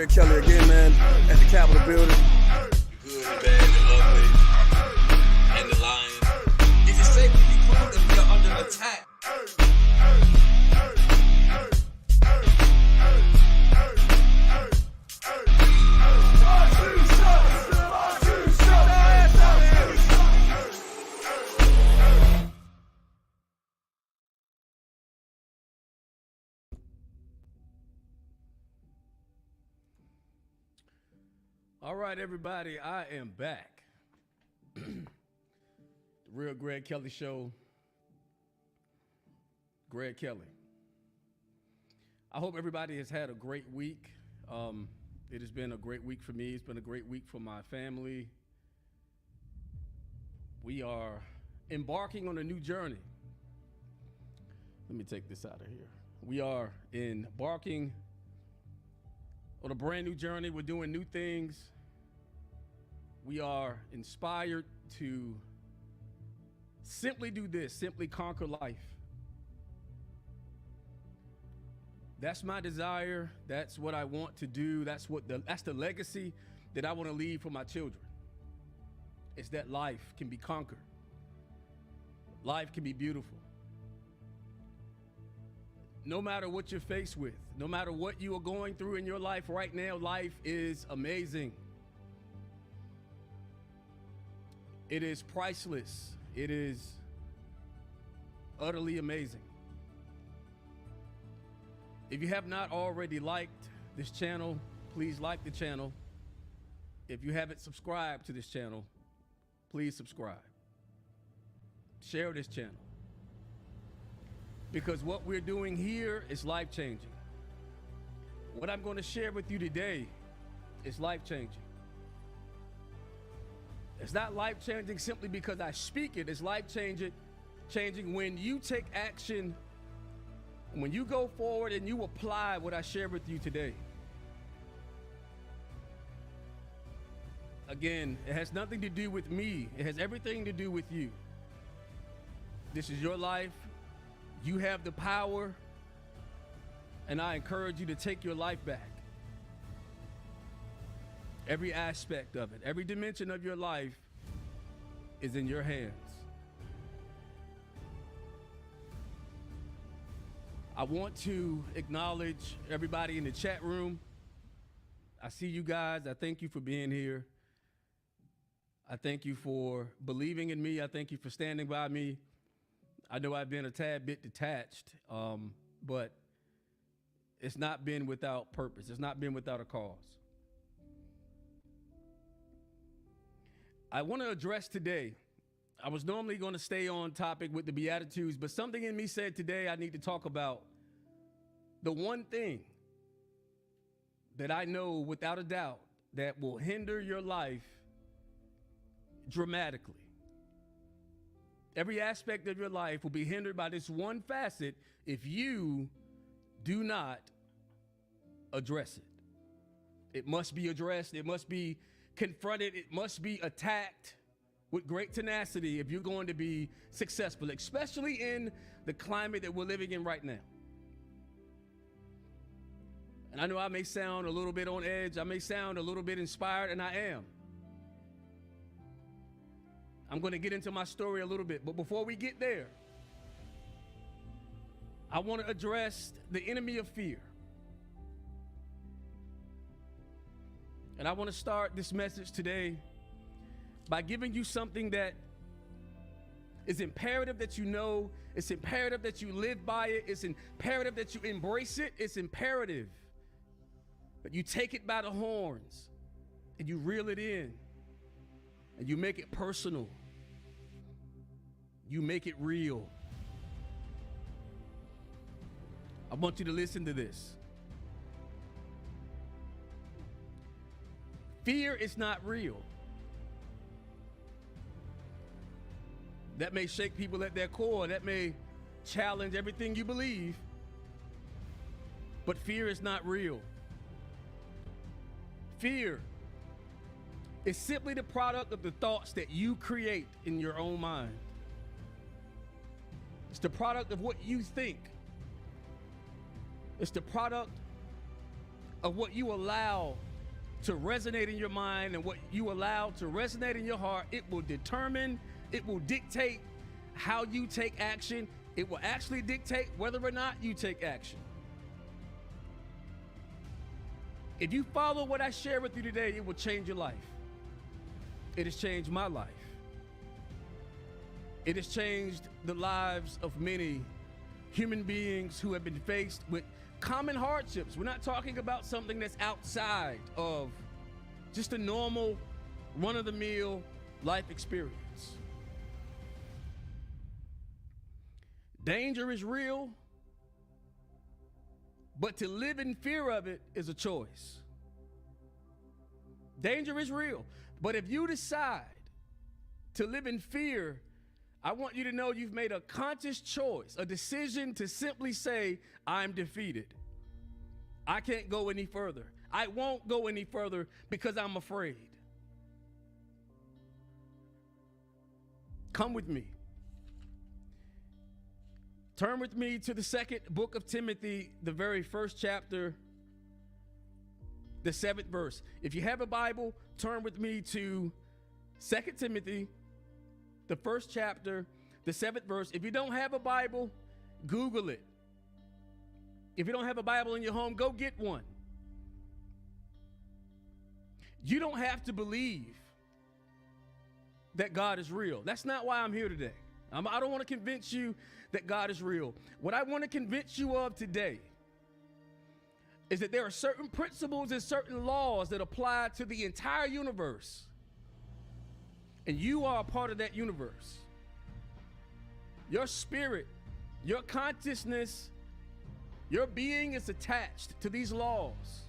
Greg Kelly again, man, at the Capitol building. The good, the bad, the ugly, and the lion. Is it safe to be crude if we are under attack? All right, everybody, I am back. The Real Greg Kelly Show. Greg Kelly. I hope everybody has had a great week. It has been a great week for me. It's been a great week for my family. We are embarking on a new journey. Let me take this out of here. We are embarking on a brand new journey. We're doing new things. We are inspired to simply do this, simply conquer life. That's my desire. That's what I want to do. That's the legacy that I want to leave for my children. It's that life can be conquered. Life can be beautiful. No matter what you're faced with, no matter what you are going through in your life right now, life is amazing. It is priceless. It is utterly amazing. If you have not already liked this channel, please like the channel. If you haven't subscribed to this channel, please subscribe. Share this channel. Because what we're doing here is life-changing. What I'm going to share with you today is life-changing. It's not life-changing simply because I speak it. It's life-changing when you take action, when you go forward and you apply what I share with you today. Again, it has nothing to do with me. It has everything to do with you. This is your life. You have the power, and I encourage you to take your life back. Every aspect of it, every dimension of your life is in your hands. I want to acknowledge everybody in the chat room. I see you guys. I thank you for being here. I thank you for believing in me. I thank you for standing by me. I know I've been a tad bit detached, but it's not been without purpose. It's not been without a cause. I want to address today, I was normally going to stay on topic with the Beatitudes, but something in me said today I need to talk about the one thing that I know without a doubt that will hinder your life dramatically. Every aspect of your life will be hindered by this one facet if you do not address it. It must be addressed. It must be confronted. It must be attacked with great tenacity if you're going to be successful, especially in the climate that we're living in right now. And I know I may sound a little bit on edge. I may sound a little bit inspired, and I am. I'm going to get into my story a little bit, but before we get there, I want to address the enemy of fear. And I want to start this message today by giving you something that is imperative that you know. It's imperative that you live by it. It's imperative that you embrace it. It's imperative that you take it by the horns and you reel it in and you make it personal. You make it real. I want you to listen to this. Fear is not real. That may shake people at their core. That may challenge everything you believe. But fear is not real. Fear is simply the product of the thoughts that you create in your own mind. It's the product of what you think. It's the product of what you allow to resonate in your mind and what you allow to resonate in your heart, it will determine, it will dictate how you take action. It will actually dictate whether or not you take action. If you follow what I share with you today, it will change your life. It has changed my life. It has changed the lives of many human beings who have been faced with common hardships. We're not talking about something that's outside of just a normal, run-of-the-mill life experience. Danger is real, but to live in fear of it is a choice. Danger is real, but if you decide to live in fear, I want you to know you've made a conscious choice, a decision to simply say, I'm defeated. I can't go any further. I won't go any further because I'm afraid. Come with me. Turn with me to the second book of Timothy, the very first chapter, the 7th verse. If you have a Bible, turn with me to 2 Timothy, the first chapter, the 7th verse. If you don't have a Bible, Google it. If you don't have a Bible in your home, go get one. You don't have to believe that God is real. That's not why I'm here today. I don't want to convince you that God is real. What I want to convince you of today is that there are certain principles and certain laws that apply to the entire universe. And you are a part of that universe. Your spirit, your consciousness, your being is attached to these laws.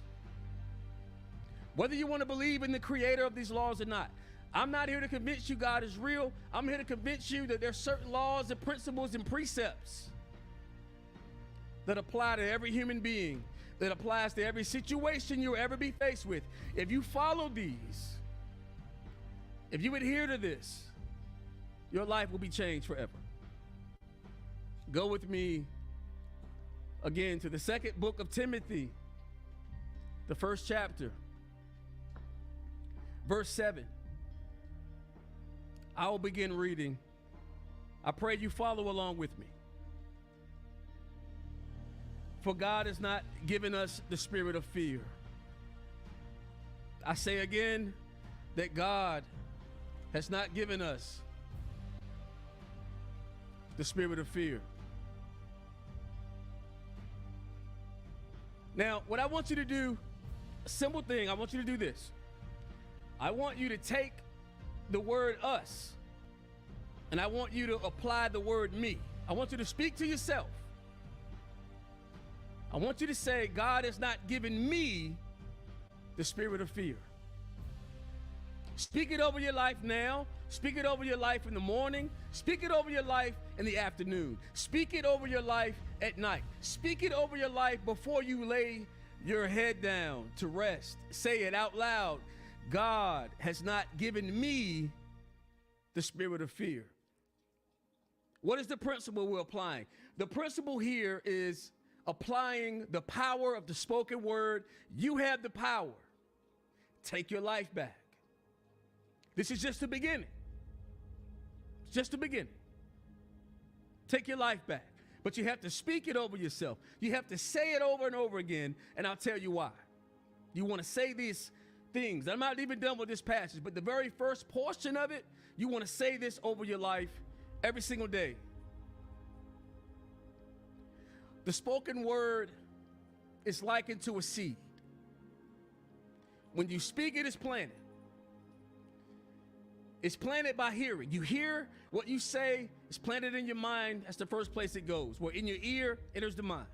Whether you want to believe in the creator of these laws or not, I'm not here to convince you God is real. I'm here to convince you that there's certain laws and principles and precepts that apply to every human being, that applies to every situation you'll ever be faced with. If you follow these, if you adhere to this, your life will be changed forever. Go with me again to the second book of Timothy, the first chapter, verse 7. I will begin reading. I pray you follow along with me. For God has not given us the spirit of fear. I say again that God has not given us the spirit of fear. Now, what I want you to do, a simple thing, I want you to do this. I want you to take the word us, and I want you to apply the word me. I want you to speak to yourself. I want you to say, God has not given me the spirit of fear. Speak it over your life now. Speak it over your life in the morning. Speak it over your life in the afternoon. Speak it over your life at night. Speak it over your life before you lay your head down to rest. Say it out loud. God has not given me the spirit of fear. What is the principle we're applying? The principle here is applying the power of the spoken word. You have the power. Take your life back. This is just the beginning. It's just the beginning. Take your life back. But you have to speak it over yourself. You have to say it over and over again, and I'll tell you why. You want to say these things. I'm not even done with this passage, but the very first portion of it, you want to say this over your life every single day. The spoken word is likened to a seed. When you speak it, it's planted. It's planted by hearing. You hear what you say, it's planted in your mind. That's the first place it goes. Where in your ear enters the mind.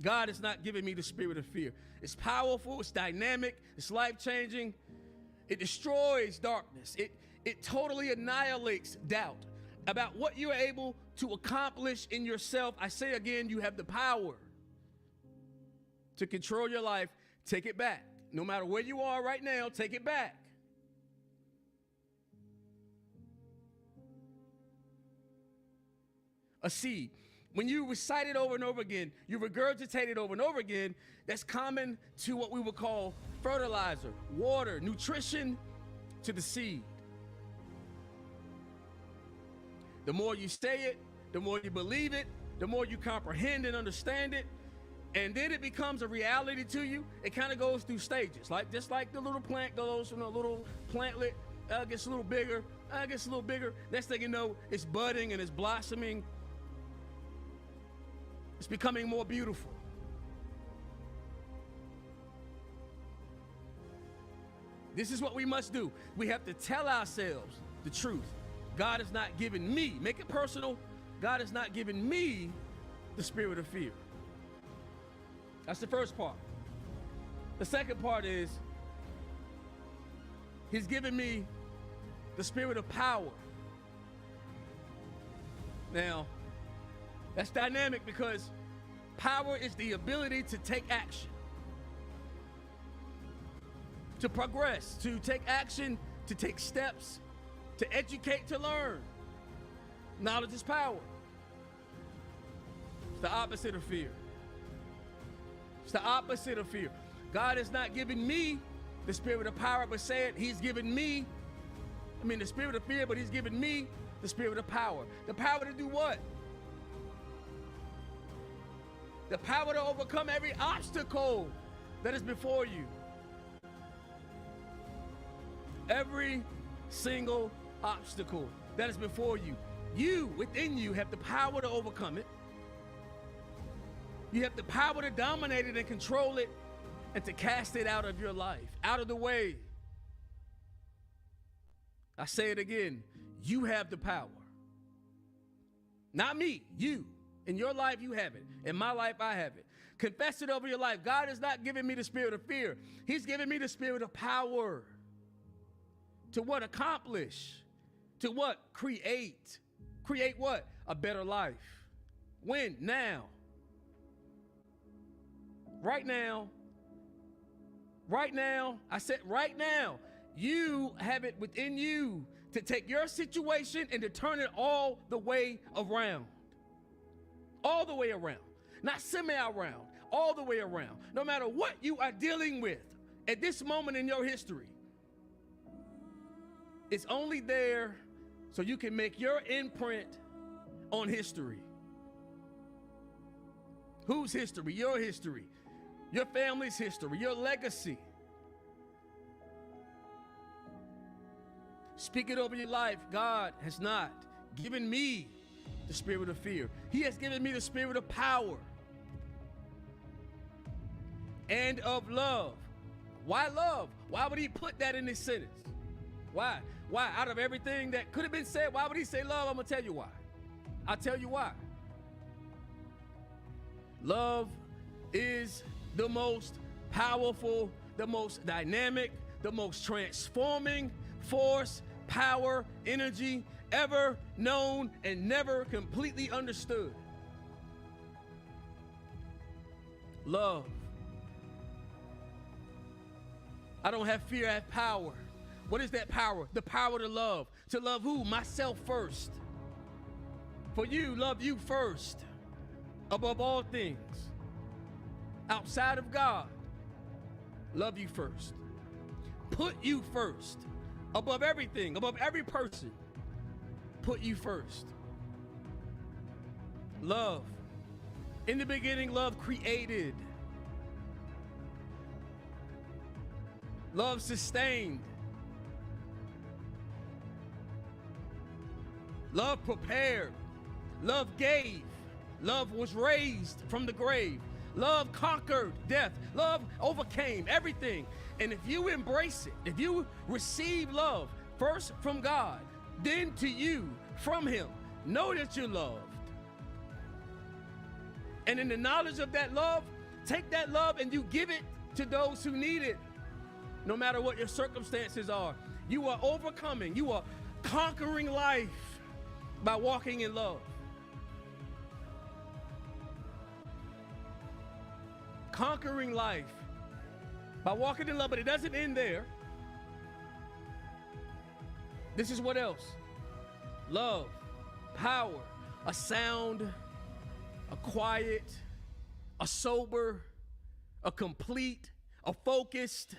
God has not given me the spirit of fear. It's powerful, it's dynamic, it's life-changing. It destroys darkness. It totally annihilates doubt about what you're able to accomplish in yourself. I say again, you have the power to control your life. Take it back. No matter where you are right now, take it back. A seed. When you recite it over and over again, you regurgitate it over and over again, that's common to what we would call fertilizer, water, nutrition to the seed. The more you say it, the more you believe it, the more you comprehend and understand it, and then it becomes a reality to you. It kind of goes through stages, like just like the little plant goes from a little plantlet, gets a little bigger, gets a little bigger. Next thing you know, it's budding and it's blossoming. It's becoming more beautiful. This is what we must do. We have to tell ourselves the truth. God has not given me, make it personal, God has not given me the spirit of fear. That's the first part. The second part is He's given me the spirit of power. Now, that's dynamic because power is the ability to take action, to progress, to take action, to take steps, to educate, to learn. Knowledge is power. It's the opposite of fear. It's the opposite of fear. God has not given me the spirit of power, but said He's given me, the spirit of fear, but He's given me the spirit of power. The power to do what? The power to overcome every obstacle that is before you. Every single obstacle that is before you. You, within you, have the power to overcome it. You have the power to dominate it and control it and to cast it out of your life, out of the way. I say it again. You have the power. Not me, you. In your life, you have it. In my life, I have it. Confess it over your life. God has not given me the spirit of fear. He's given me the spirit of power. To what? Accomplish. To what? Create. Create what? A better life. When? Now. Right now. Right now. I said right now. You have it within you to take your situation and to turn it all the way around. All the way around. Not semi-around. All the way around. No matter what you are dealing with at this moment in your history, it's only there so you can make your imprint on history. Whose history? Your history. Your family's history. Your legacy. Speak it over your life. God has not given me the spirit of fear. He has given me the spirit of power and of love. Why love? Why would He put that in this sentence? Why? Why? Out of everything that could have been said, why would He say love? I'm going to tell you why. I'll tell you why. Love is the most powerful, the most dynamic, the most transforming force, power, energy ever known and never completely understood. Love. I don't have fear, I have power. What is that power? The power to love. To love who? Myself first. For you, love you first. Above all things. Outside of God, love you first. Put you first. Above everything, above every person. Put you first. Love. In the beginning, love created. Love sustained. Love prepared. Love gave. Love was raised from the grave. Love conquered death. Love overcame everything. And if you embrace it, if you receive love, first from God, then to you from Him, know that you're loved. And in the knowledge of that love, take that love and you give it to those who need it. No matter what your circumstances are, you are overcoming, you are conquering life by walking in love. Conquering life by walking in love, but it doesn't end there. This is what else? Love, power, a sound a quiet, a sober, a complete, a focused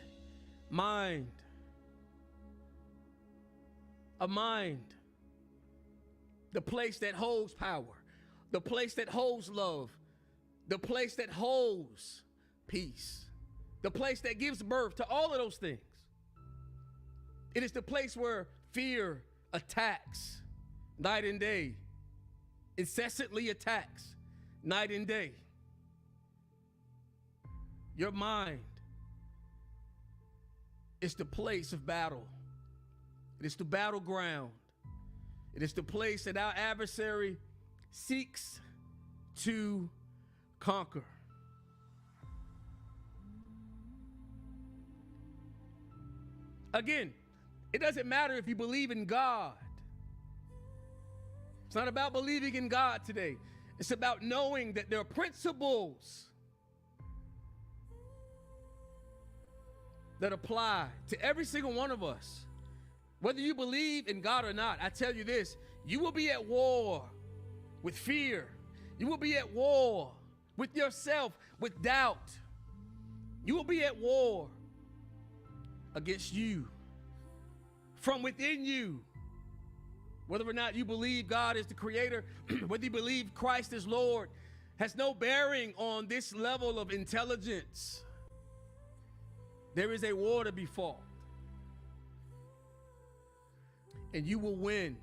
mind. A mind. The place that holds power, the place that holds love, the place that holds peace, the place that gives birth to all of those things. It is the place where fear attacks night and day, incessantly attacks night and day. Your mind is the place of battle. It is the battleground. It is the place that our adversary seeks to conquer. Again, it doesn't matter if you believe in God. It's not about believing in God today. It's about knowing that there are principles that apply to every single one of us. Whether you believe in God or not, I tell you this, you will be at war with fear. You will be at war with yourself, with doubt. You will be at war against you, from within you. Whether or not you believe God is the creator, whether you believe Christ is Lord, has no bearing on this level of intelligence. There is a war to be fought. And you will win.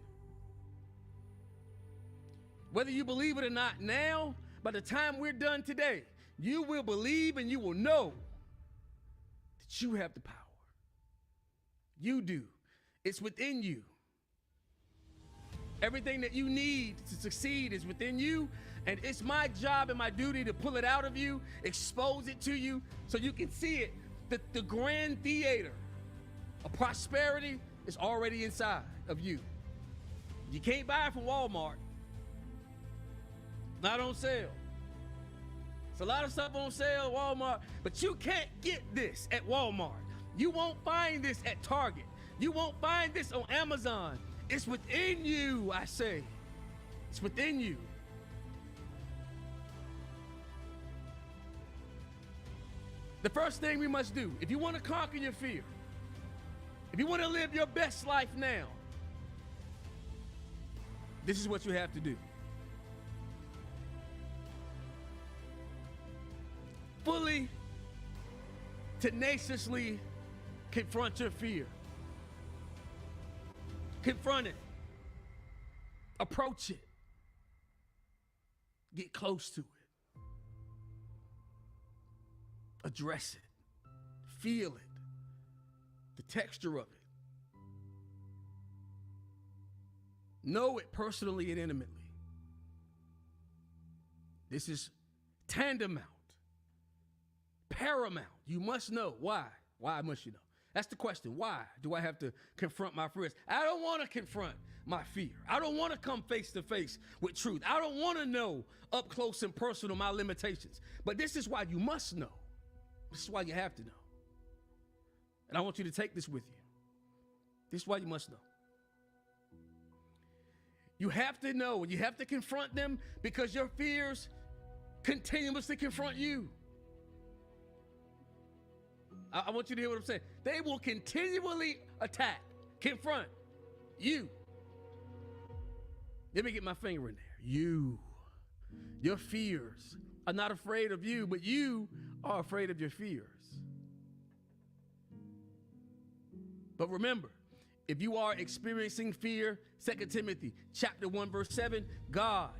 Whether you believe it or not now, by the time we're done today, you will believe and you will know that you have the power. You do. It's within you. Everything that you need to succeed is within you, and it's my job and my duty to pull it out of you, expose it to you, so you can see it. The grand theater of prosperity is already inside of you. You can't buy it from Walmart. Not on sale. It's a lot of stuff on sale at Walmart, but you can't get this at Walmart. You won't find this at Target. You won't find this on Amazon. It's within you, I say. It's within you. The first thing we must do, if you want to conquer your fear, if you want to live your best life now, this is what you have to do. Fully, tenaciously confront your fear. Confront it. Approach it. Get close to it. Address it. Feel it. The texture of it. Know it personally and intimately. This is tantamount, paramount. You must know. Why? Why must you know? That's the question. Why do I have to confront my fears? I don't want to confront my fear. I don't want to come face to face with truth. I don't want to know up close and personal my limitations. But this is why you must know. This is why you have to know. And I want you to take this with you. This is why you must know. You have to know, and you have to confront them, because your fears continuously confront you. I want you to hear what I'm saying. They will continually attack, confront you. Let me get my finger in there. You. Your fears are not afraid of you, but you are afraid of your fears. But remember, if you are experiencing fear, 2 Timothy chapter 1, verse 7, God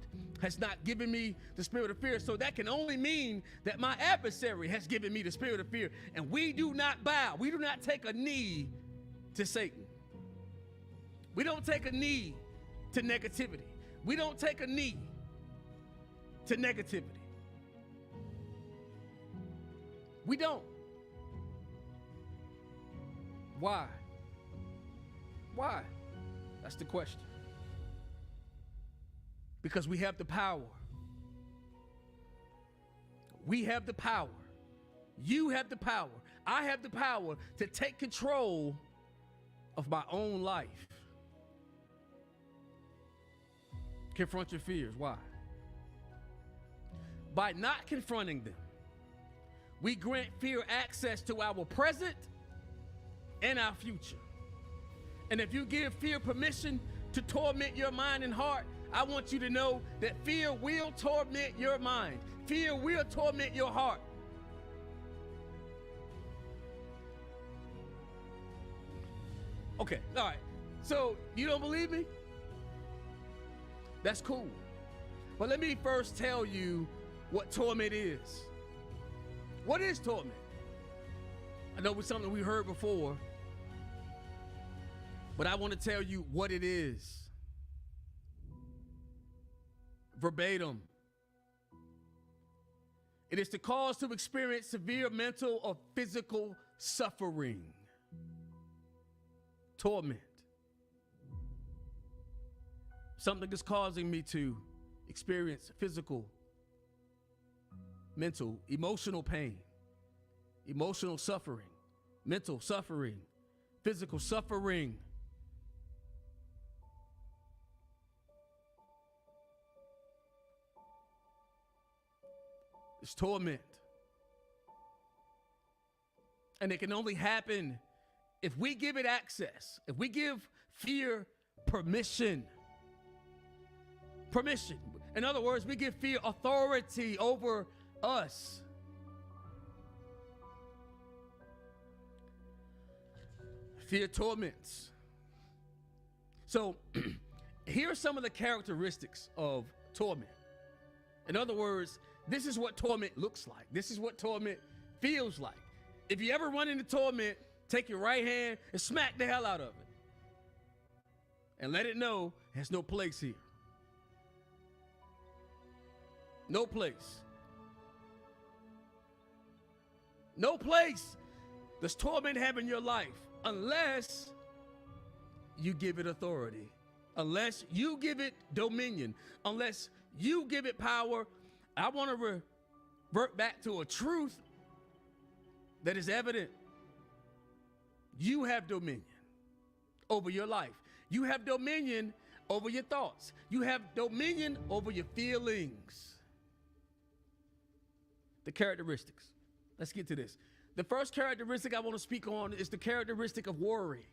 has not given me the spirit of fear. So that can only mean that my adversary has given me the spirit of fear. And we do not bow. We do not take a knee to Satan. We don't take a knee to negativity. We don't take a knee to negativity. We don't. Why? Why? That's the question. Because we have the power. We have the power. You have the power. I have the power to take control of my own life. Confront your fears. Why? By not confronting them, we grant fear access to our present and our future. And if you give fear permission to torment your mind and heart, I want you to know that fear will torment your mind. Fear will torment your heart. Okay, all right. So you don't believe me? That's cool. But let me first tell you what torment is. What is torment? I know it's something we heard before, but I want to tell you what it is. Verbatim. It is the cause to experience severe mental or physical suffering. Torment. Something is causing me to experience physical, mental, emotional pain, emotional suffering, mental suffering, physical suffering. It's torment. And it can only happen if we give it access, if we give fear permission. Permission. In other words, we give fear authority over us. Fear torments. So, here are some of the characteristics of torment. In other words, this is what torment looks like. This is what torment feels like. If you ever run into torment, take your right hand and smack the hell out of it. And let it know there's no place here. No place. No place does torment have in your life unless you give it authority, unless you give it dominion, unless you give it power. I want to revert back to a truth that is evident. You have dominion over your life. You have dominion over your thoughts. You have dominion over your feelings. The characteristics. Let's get to this. The first characteristic I want to speak on is the characteristic of worry.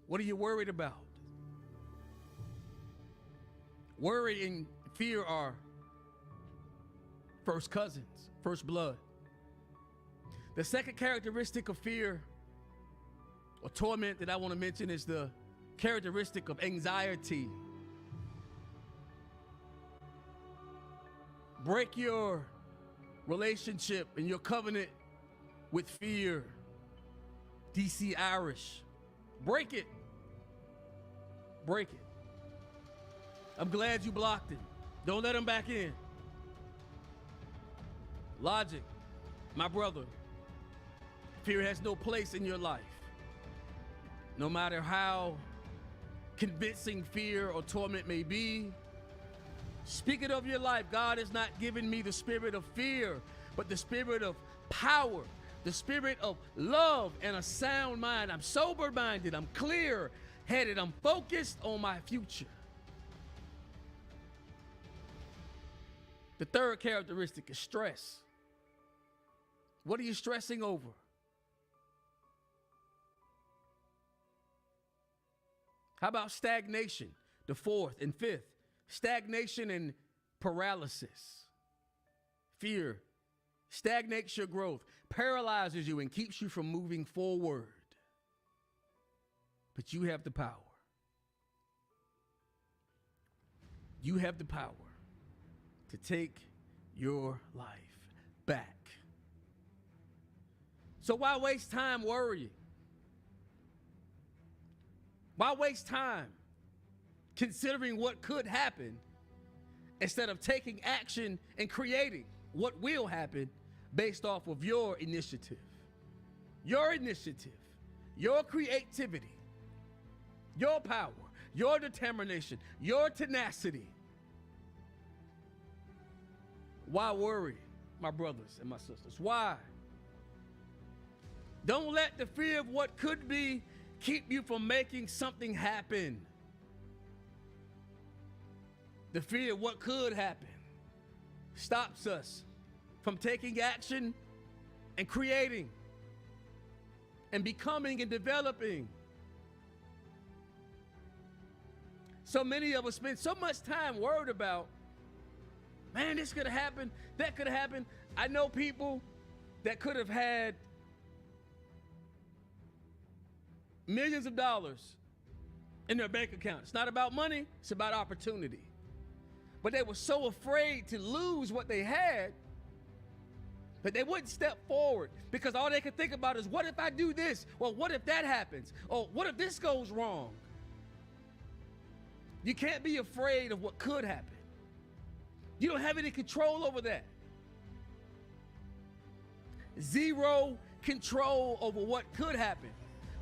What are you worried about? Worry and fear are first cousins, first blood. The second characteristic of fear or torment that I want to mention is the characteristic of anxiety. Break your relationship and your covenant with fear. DC Irish. Break it. Break it. I'm glad you blocked it. Don't let him back in. Logic, my brother. Fear has no place in your life. No matter how convincing fear or torment may be, speaking of your life, God has not given me the spirit of fear, but the spirit of power, the spirit of love and a sound mind. I'm sober-minded, I'm clear-headed, I'm focused on my future. The third characteristic is stress. What are you stressing over? How about stagnation? The fourth and fifth. Stagnation and paralysis. Fear stagnates your growth, paralyzes you, and keeps you from moving forward. But you have the power. You have the power to take your life back. So why waste time worrying? Why waste time considering what could happen instead of taking action and creating what will happen based off of your initiative, your creativity, your power, your determination, your tenacity? Why worry, my brothers and my sisters? Why? Don't let the fear of what could be keep you from making something happen. The fear of what could happen stops us from taking action and creating and becoming and developing. So many of us spend so much time worried about, man, this could have happened, that could have happened. I know people that could have had millions of dollars in their bank account. It's not about money, it's about opportunity. But they were so afraid to lose what they had that they wouldn't step forward, because all they could think about is, what if I do this? Or what if that happens? Or what if this goes wrong? You can't be afraid of what could happen. You don't have any control over that. Zero control over what could happen.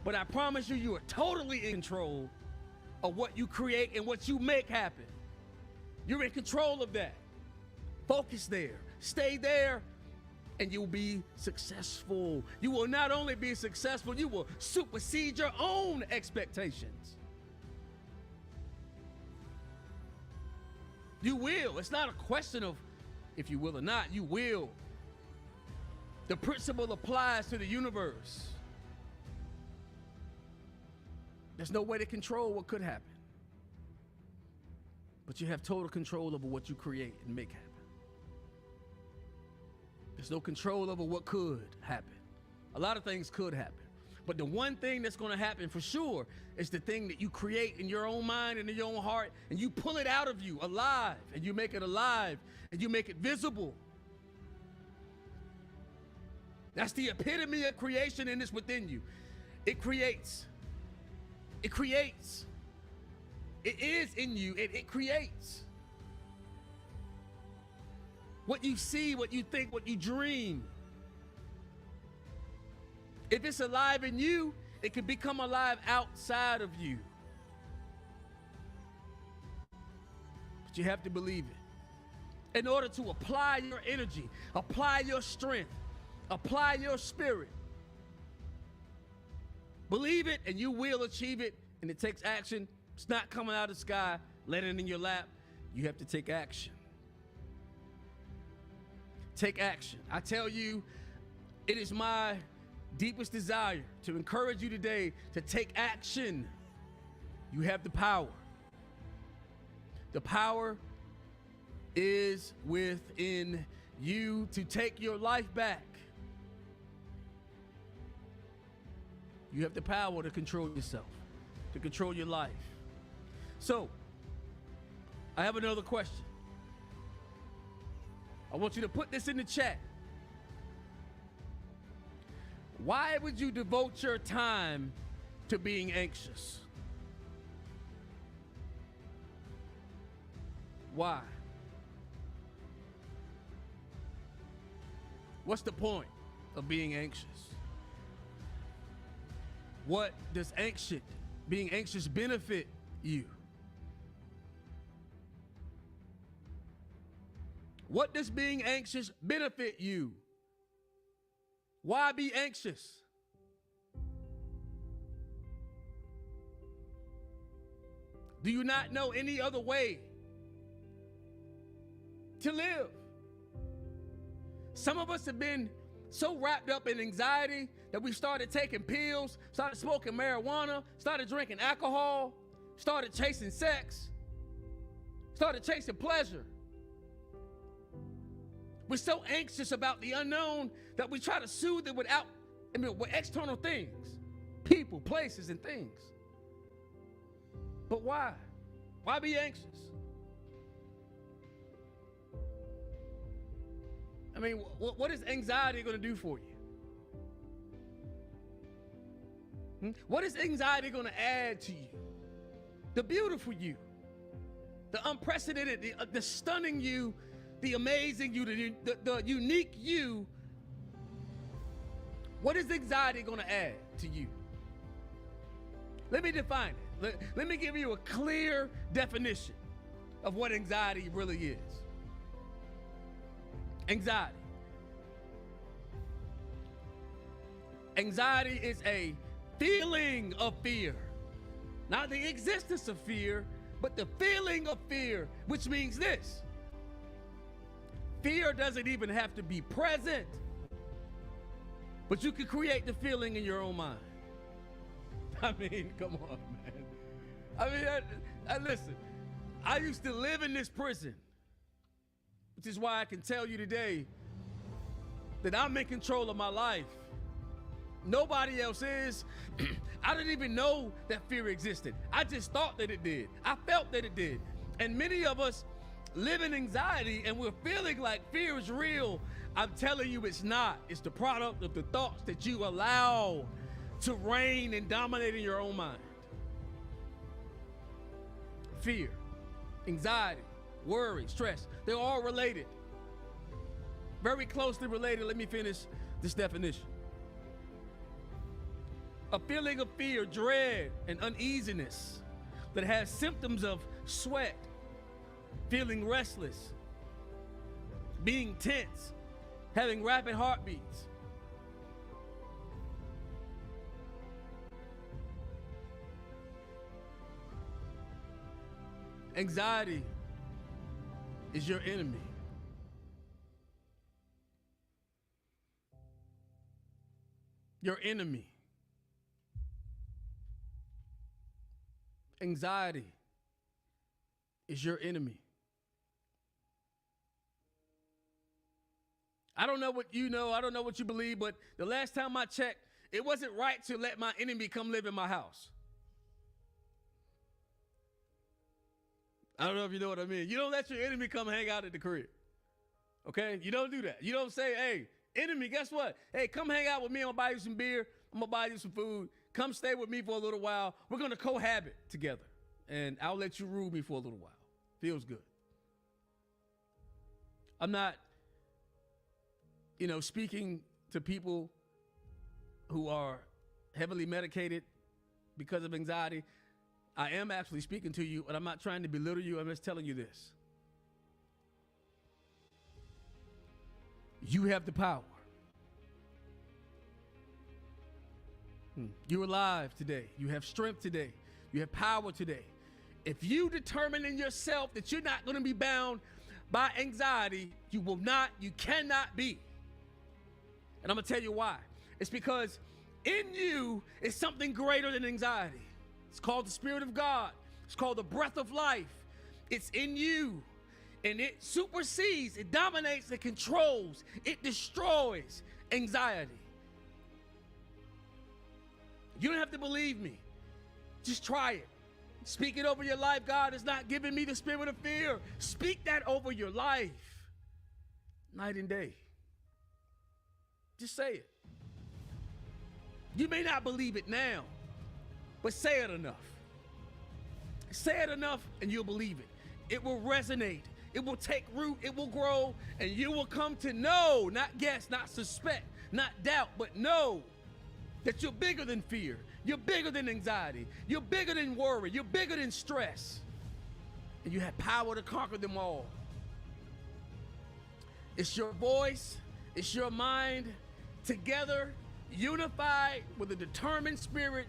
But I promise you, you are totally in control of what you create and what you make happen. You're in control of that. Focus there. Stay there, and you'll be successful. You will not only be successful, you will supersede your own expectations. You will. It's not a question of if you will or not. You will. The principle applies to the universe. There's no way to control what could happen. But you have total control over what you create and make happen. There's no control over what could happen. A lot of things could happen. But the one thing that's going to happen for sure is the thing that you create in your own mind and in your own heart, and you pull it out of you alive, and you make it alive, and you make it visible. That's the epitome of creation, and it's within you. It creates. It creates. It is in you, and it creates. What you see, what you think, what you dream. If it's alive in you, it can become alive outside of you. But you have to believe it. In order to apply your energy, apply your strength, apply your spirit. Believe it and you will achieve it, and it takes action. It's not coming out of the sky, landing in your lap. You have to take action. Take action. I tell you, it is my deepest desire to encourage you today to take action. You have the power. The power is within you to take your life back. You have the power to control yourself, to control your life. So, I have another question. I want you to put this in the chat. Why would you devote your time to being anxious? Why? What's the point of being anxious? What does being anxious benefit you? What does being anxious benefit you? Why be anxious? Do you not know any other way to live? Some of us have been so wrapped up in anxiety that we started taking pills, started smoking marijuana, started drinking alcohol, started chasing sex, started chasing pleasure. We're so anxious about the unknown that we try to soothe it with external things, people, places, and things. But why? Why be anxious? I mean, what is anxiety going to do for you? What is anxiety going to add to you? The beautiful you, the unprecedented, the stunning you, the amazing you, the unique you. What is anxiety going to add to you? Let me define it. Let me give you a clear definition of what anxiety really is. Anxiety. Anxiety is a feeling of fear. Not the existence of fear, But the feeling of fear, which means this, fear doesn't even have to be present, but you can create the feeling in your own mind. I mean, come on, man. I mean, listen, I used to live in this prison, which is why I can tell you today that I'm in control of my life. Nobody else is. I didn't even know that fear existed. I just thought that it did. I felt that it did. And many of us live in anxiety and we're feeling like fear is real. I'm telling you it's not. It's the product of the thoughts that you allow to reign and dominate in your own mind. Fear, anxiety, worry, stress, they're all related. Very closely related. Let me finish this definition. A feeling of fear, dread, and uneasiness that has symptoms of sweat, feeling restless, being tense, having rapid heartbeats. Anxiety is your enemy. Your enemy. Anxiety is your enemy. I don't know what you know, I don't know what you believe, but the last time I checked, it wasn't right to let my enemy come live in my house. I don't know if you know what I mean. You don't let your enemy come hang out at the crib. Okay? You don't do that. You don't say, hey, enemy, guess what? Hey, come hang out with me. I'm going to buy you some beer. I'm going to buy you some food. Come stay with me for a little while. We're going to cohabit together. And I'll let you rule me for a little while. Feels good. I'm not, speaking to people who are heavily medicated because of anxiety. I am actually speaking to you, and I'm not trying to belittle you. I'm just telling you this. You have the power. You're alive today. You have strength today. You have power today. If you determine in yourself that you're not going to be bound by anxiety, you cannot be. And I'm going to tell you why. It's because in you is something greater than anxiety. It's called the Spirit of God. It's called the breath of life. It's in you. And it supersedes, it dominates, it controls, it destroys anxiety. You don't have to believe me. Just try it. Speak it over your life. God has not given me the spirit of fear. Speak that over your life. Night and day. Just say it. You may not believe it now, but say it enough. Say it enough and you'll believe it. It will resonate. It will take root. It will grow. And you will come to know, not guess, not suspect, not doubt, but know that you're bigger than fear. You're bigger than anxiety. You're bigger than worry. You're bigger than stress. And you have power to conquer them all. It's your voice. It's your mind together, unified with a determined spirit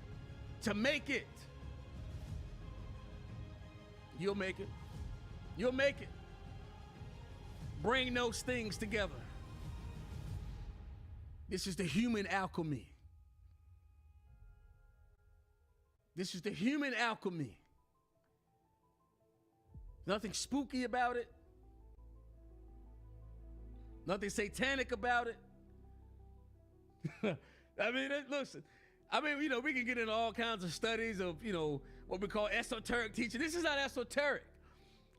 to make it. You'll make it. You'll make it. Bring those things together. This is the human alchemy. This is the human alchemy. Nothing spooky about it. Nothing satanic about it. Listen. We can get into all kinds of studies of, what we call esoteric teaching. This is not esoteric.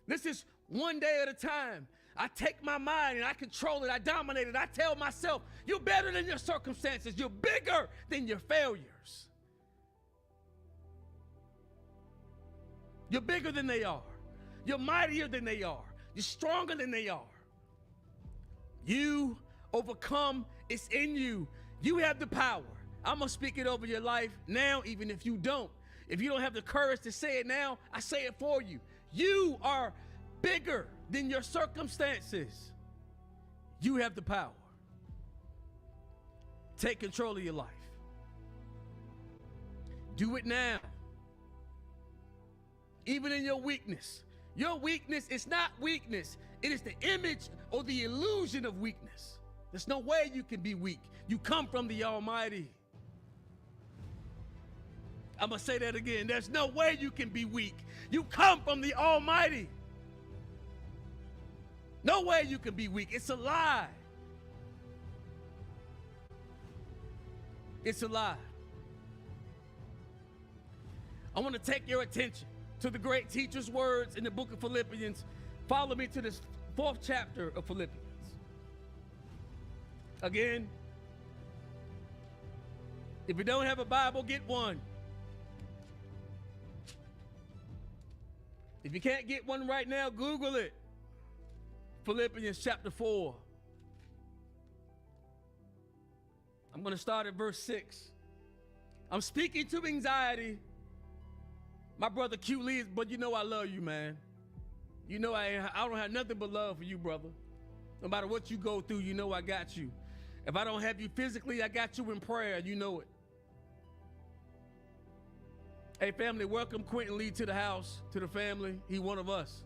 This is one day at a time. I take my mind and I control it. I dominate it. I tell myself, you're better than your circumstances. You're bigger than your failures. You're bigger than they are. You're mightier than they are. You're stronger than they are. You overcome. It's in you. You have the power. I'm going to speak it over your life now, even if you don't. If you don't have the courage to say it now, I say it for you. You are bigger than your circumstances. You have the power. Take control of your life. Do it now. even in your weakness. Your weakness is not weakness. It is the image or the illusion of weakness. There's no way you can be weak. You come from the Almighty. I'm going to say that again. There's no way you can be weak. You come from the Almighty. No way you can be weak. It's a lie. It's a lie. I want to take your attention to the great teacher's words in the book of Philippians. Follow me to this 4th chapter of Philippians. Again, if you don't have a Bible, get one. If you can't get one right now, Google it. Philippians chapter 4. I'm going to start at verse 6. I'm speaking to anxiety. My brother Q Lee, but you know I love you, man. You know I don't have nothing but love for you, brother. No matter what you go through, you know I got you. If I don't have you physically, I got you in prayer. You know it. Hey, family, welcome Quentin Lee to the house, to the family. He one of us.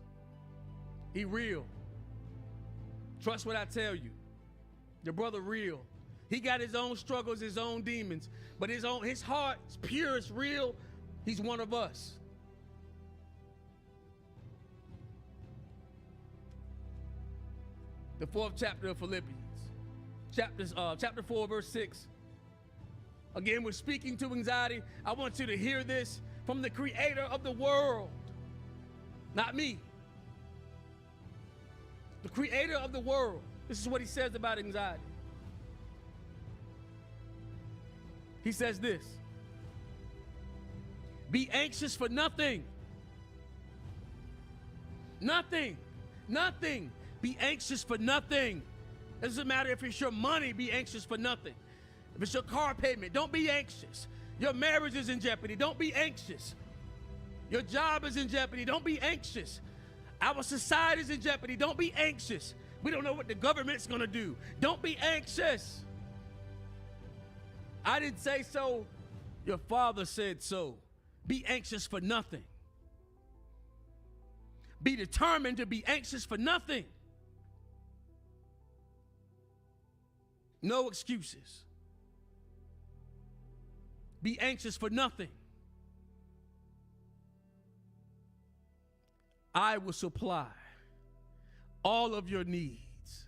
He real. Trust what I tell you. Your brother real. He got his own struggles, his own demons, but his heart is pure, it's real. He's one of us. The 4th chapter of Philippians, chapter 4, verse 6. Again, we're speaking to anxiety. I want you to hear this from the creator of the world, not me. The creator of the world. This is what he says about anxiety. He says this: be anxious for nothing. Nothing. Nothing. Be anxious for nothing. It doesn't matter if it's your money, be anxious for nothing. If it's your car payment, don't be anxious. Your marriage is in jeopardy, don't be anxious. Your job is in jeopardy, don't be anxious. Our society is in jeopardy, don't be anxious. We don't know what the government's gonna do. Don't be anxious. I didn't say so. Your father said so. Be anxious for nothing. Be determined to be anxious for nothing. No excuses. Be anxious for nothing. I will supply all of your needs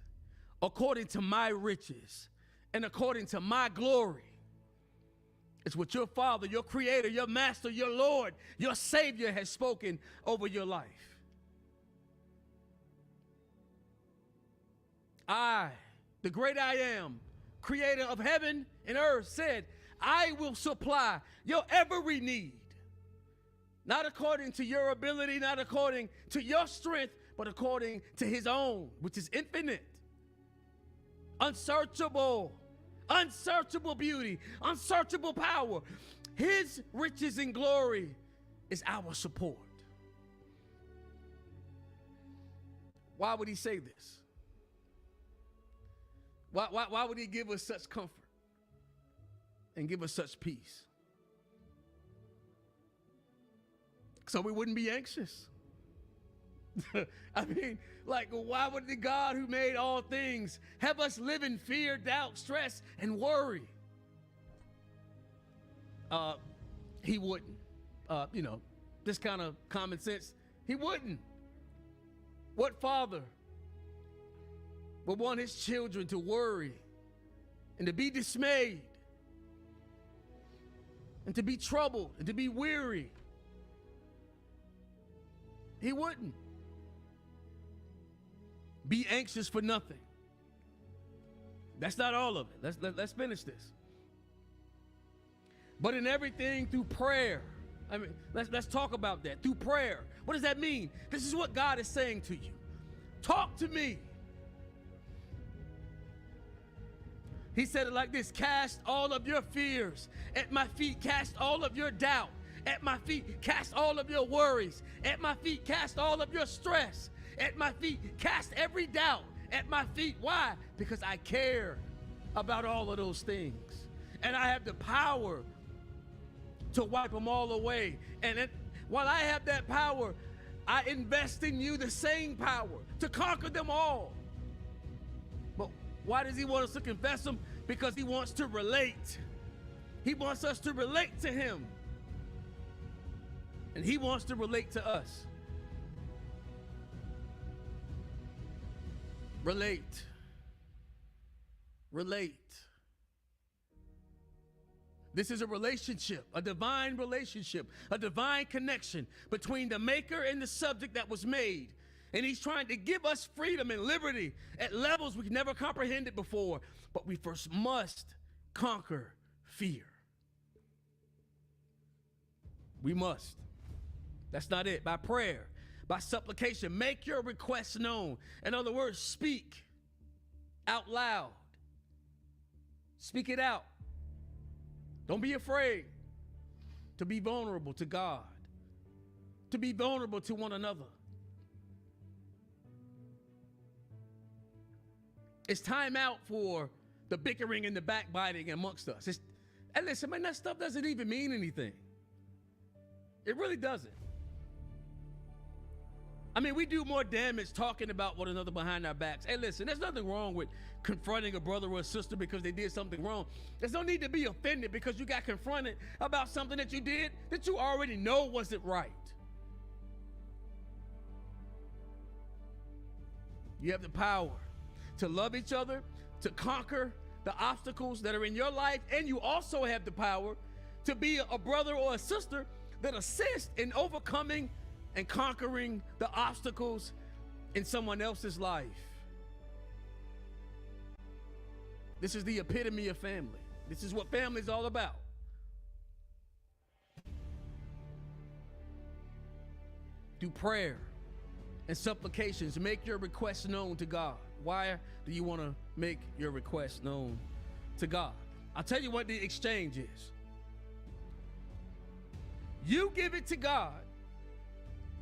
according to my riches and according to my glory. It's what your Father, your Creator, your Master, your Lord, your Savior has spoken over your life. I, the great I am, Creator of heaven and earth, said, I will supply your every need. Not according to your ability, not according to your strength, but according to his own, which is infinite, unsearchable, unsearchable beauty, unsearchable power. His riches and glory is our support. Why would he say this? Why would he give us such comfort and give us such peace? So we wouldn't be anxious. I mean, like, why would the God who made all things have us live in fear, doubt, stress, and worry? He wouldn't. This kind of common sense, he wouldn't. What father would want his children to worry and to be dismayed and to be troubled and to be weary? He wouldn't. Be anxious for nothing. That's not all of it. Let's finish this. But in everything through prayer. I mean, let's talk about that. Through prayer. What does that mean? This is what God is saying to you. Talk to me. He said it like this: cast all of your fears at my feet. Cast all of your doubt at my feet. Cast all of your worries at my feet. Cast all of your stress at my feet. Cast every doubt at my feet. Why? Because I care about all of those things. And I have the power to wipe them all away. And While I have that power, I invest in you the same power to conquer them all. But why does he want us to confess him? Because he wants to relate. He wants us to relate to him. And he wants to relate to us. Relate. Relate. This is a relationship, a divine relationship, a divine connection between the maker and the subject that was made. And he's trying to give us freedom and liberty at levels we've never comprehended before. But we first must conquer fear. We must. That's not it. By prayer, by supplication, make your requests known. In other words, speak out loud. Speak it out. Don't be afraid to be vulnerable to God, to be vulnerable to one another. It's time out for the bickering and the backbiting amongst us. And listen, man, that stuff doesn't even mean anything. It really doesn't. I mean, we do more damage talking about one another behind our backs. Hey, listen, there's nothing wrong with confronting a brother or a sister because they did something wrong. There's no need to be offended because you got confronted about something that you did that you already know wasn't right. You have the power to love each other, to conquer the obstacles that are in your life, and you also have the power to be a brother or a sister that assists in overcoming and conquering the obstacles in someone else's life. This is the epitome of family. This is what family is all about. Through prayer and supplications, make your requests known to God. Why do you want to make your requests known to God? I'll tell you what the exchange is. You give it to God,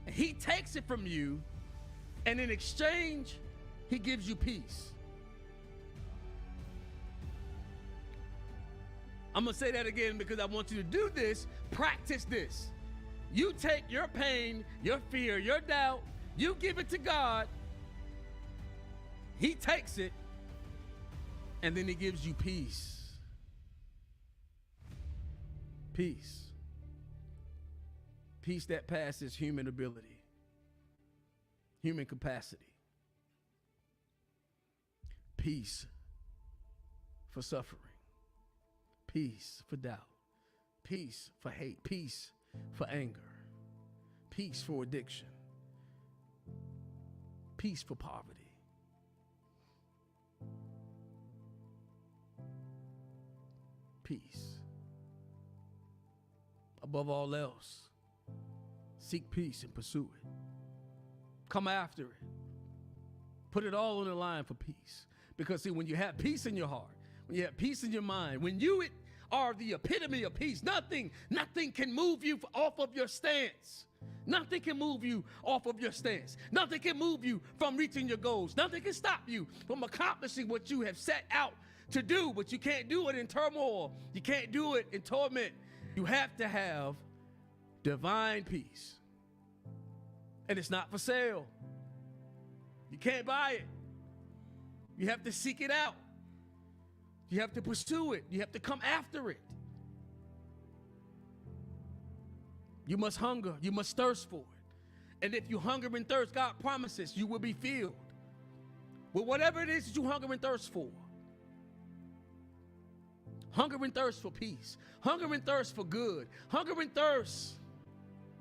and he takes it from you, and in exchange, he gives you peace. I'm going to say that again because I want you to do this, practice this. You take your pain, your fear, your doubt, you give it to God, he takes it, and then he gives you peace. Peace. Peace that passes human ability, human capacity. Peace for suffering. Peace for doubt. Peace for hate. Peace for anger. Peace for addiction. Peace for poverty. Peace. Above all else, seek peace and pursue it. Come after it. Put it all on the line for peace. Because see, when you have peace in your heart, when you have peace in your mind, when you are the epitome of peace, nothing can move you off of your stance. Nothing can move you off of your stance. Nothing can move you from reaching your goals. Nothing can stop you from accomplishing what you have set out to do, but you can't do it in turmoil. You can't do it in torment. You have to have divine peace. And it's not for sale. You can't buy it. You have to seek it out. You have to pursue it. You have to come after it. You must hunger. You must thirst for it. And if you hunger and thirst, God promises you will be filled with whatever it is that you hunger and thirst for. Hunger and thirst for peace. Hunger and thirst for good. Hunger and thirst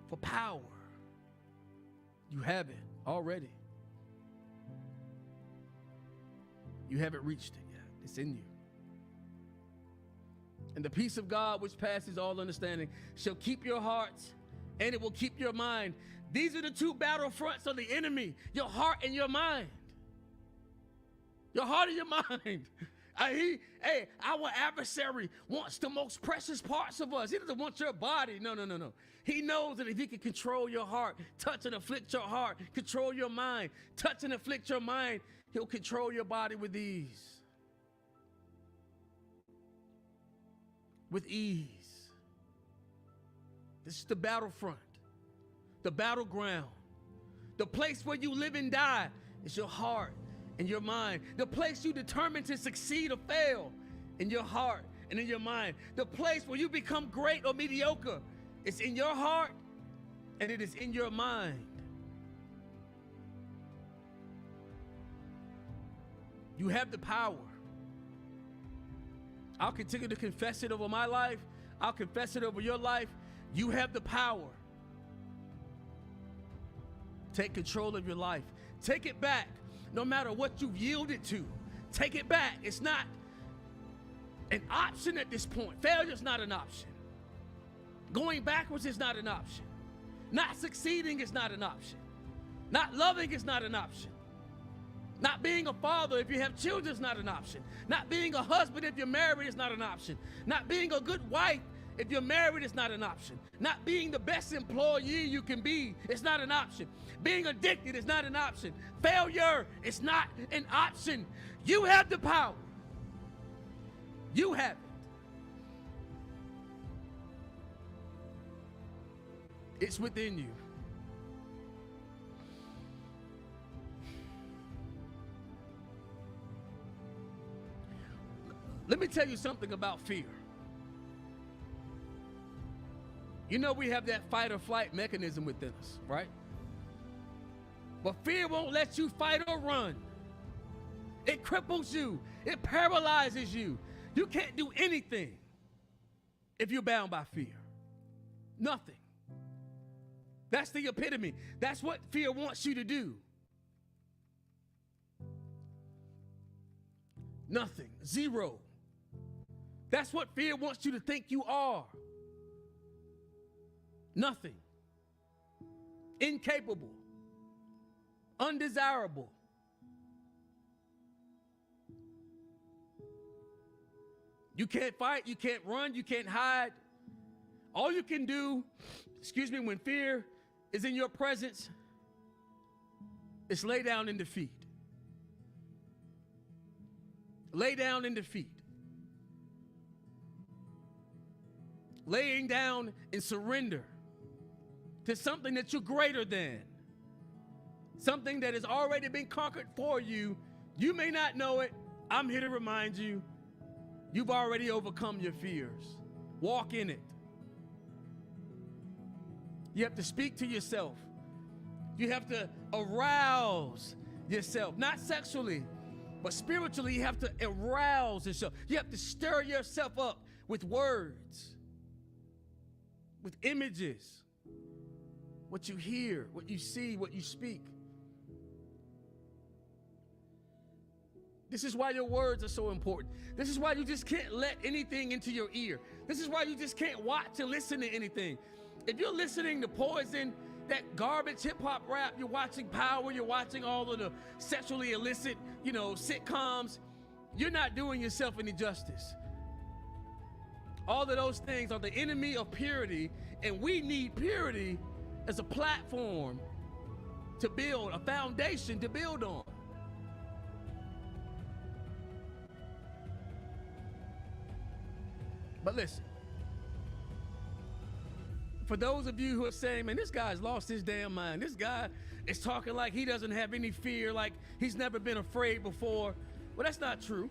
for power. You have it already. You haven't reached it yet. It's in you. And the peace of God, which passes all understanding, shall keep your hearts and it will keep your mind. These are the two battle fronts of the enemy, your heart and your mind. Your heart and your mind. Our adversary wants the most precious parts of us. He doesn't want your body. No. He knows that if he can control your heart, touch and afflict your heart, control your mind, touch and afflict your mind, he'll control your body with ease. With ease. This is the battlefront. the battleground. The place where you live and die is your heart and your mind. The place you determine to succeed or fail in your heart and in your mind. The place where you become great or mediocre is in your heart and it is in your mind. You have the power. I'll continue to confess it over my life. I'll confess it over your life. You have the power. Take control of your life. Take it back. No matter what you've yielded to, take it back. It's not an option at this point. Failure is not an option. Going backwards is not an option. Not succeeding is not an option. Not loving is not an option. Not being a father if you have children is not an option. Not being a husband if you're married is not an option. Not being a good wife if you're married is not an option. Not being the best employee you can be is not an option. Being addicted is not an option. Failure is not an option. You have the power. You have it. It's within you. Let me tell you something about fear. You know we have that fight or flight mechanism within us, right? But fear won't let you fight or run. It cripples you. It paralyzes you. You can't do anything if you're bound by fear. Nothing. That's the epitome. That's what fear wants you to do. Nothing. Zero. That's what fear wants you to think you are. Nothing. Incapable. Undesirable. You can't fight, you can't run, you can't hide. All you can do, when fear is in your presence, is lay down in defeat. Lay down in defeat. Laying down in surrender to something that you're greater than. Something that has already been conquered for you. You may not know it. I'm here to remind you, you've already overcome your fears. Walk in it. You have to speak to yourself. You have to arouse yourself, not sexually, but spiritually. You have to arouse yourself. You have to stir yourself up with words, with images, what you hear, what you see, what you speak. This is why your words are so important. This is why you just can't let anything into your ear. This is why you just can't watch and listen to anything. If you're listening to Poison, that garbage hip-hop rap, you're watching Power, you're watching all of the sexually illicit, sitcoms, you're not doing yourself any justice. All of those things are the enemy of purity, and we need purity as a platform to build, a foundation to build on. But listen, for those of you who are saying, man, this guy's lost his damn mind. This guy is talking like he doesn't have any fear, like he's never been afraid before. Well, that's not true.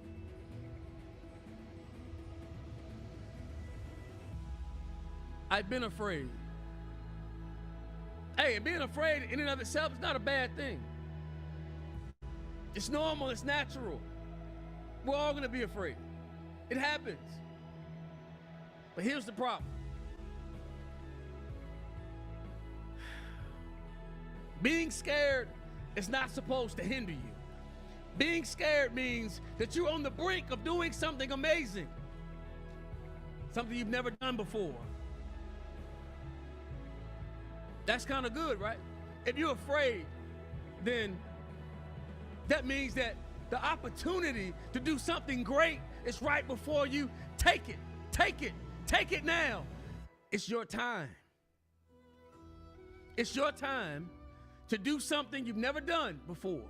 I've been afraid. Hey, being afraid in and of itself is not a bad thing. It's normal, it's natural. We're all gonna be afraid. It happens. But here's the problem. Being scared is not supposed to hinder you. Being scared means that you're on the brink of doing something amazing. Something you've never done before. That's kind of good, right? If you're afraid, then that means that the opportunity to do something great is right before you. Take it, take it, take it now. It's your time. It's your time to do something you've never done before.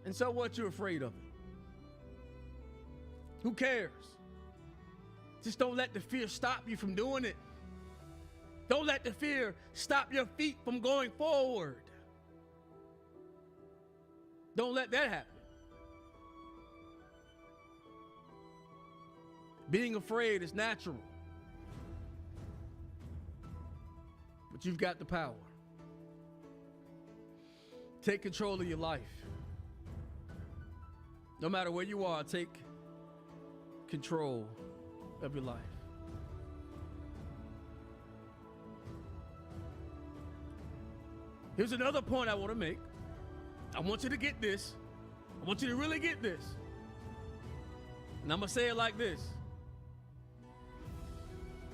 And so what, you're afraid of it? Who cares? Just don't let the fear stop you from doing it. Don't let the fear stop your feet from going forward. Don't let that happen. Being afraid is natural, but you've got the power. Take control of your life. No matter where you are, take control of your life. Here's another point I want to make. I want you to get this. I want you to really get this. And I'm going to say it like this.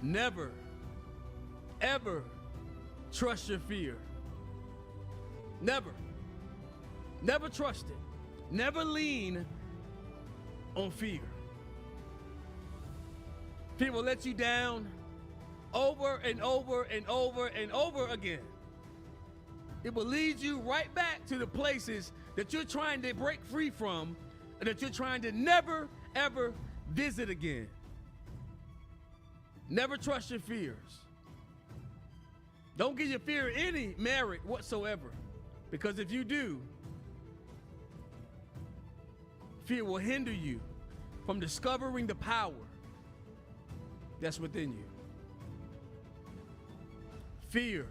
Never, ever trust your fear. Never. Never trust it. Never lean on fear. Fear will let you down over and over and over and over again. It will lead you right back to the places that you're trying to break free from and that you're trying to never, ever visit again. Never trust your fears. Don't give your fear any merit whatsoever, because if you do, fear will hinder you from discovering the power that's within you. Fear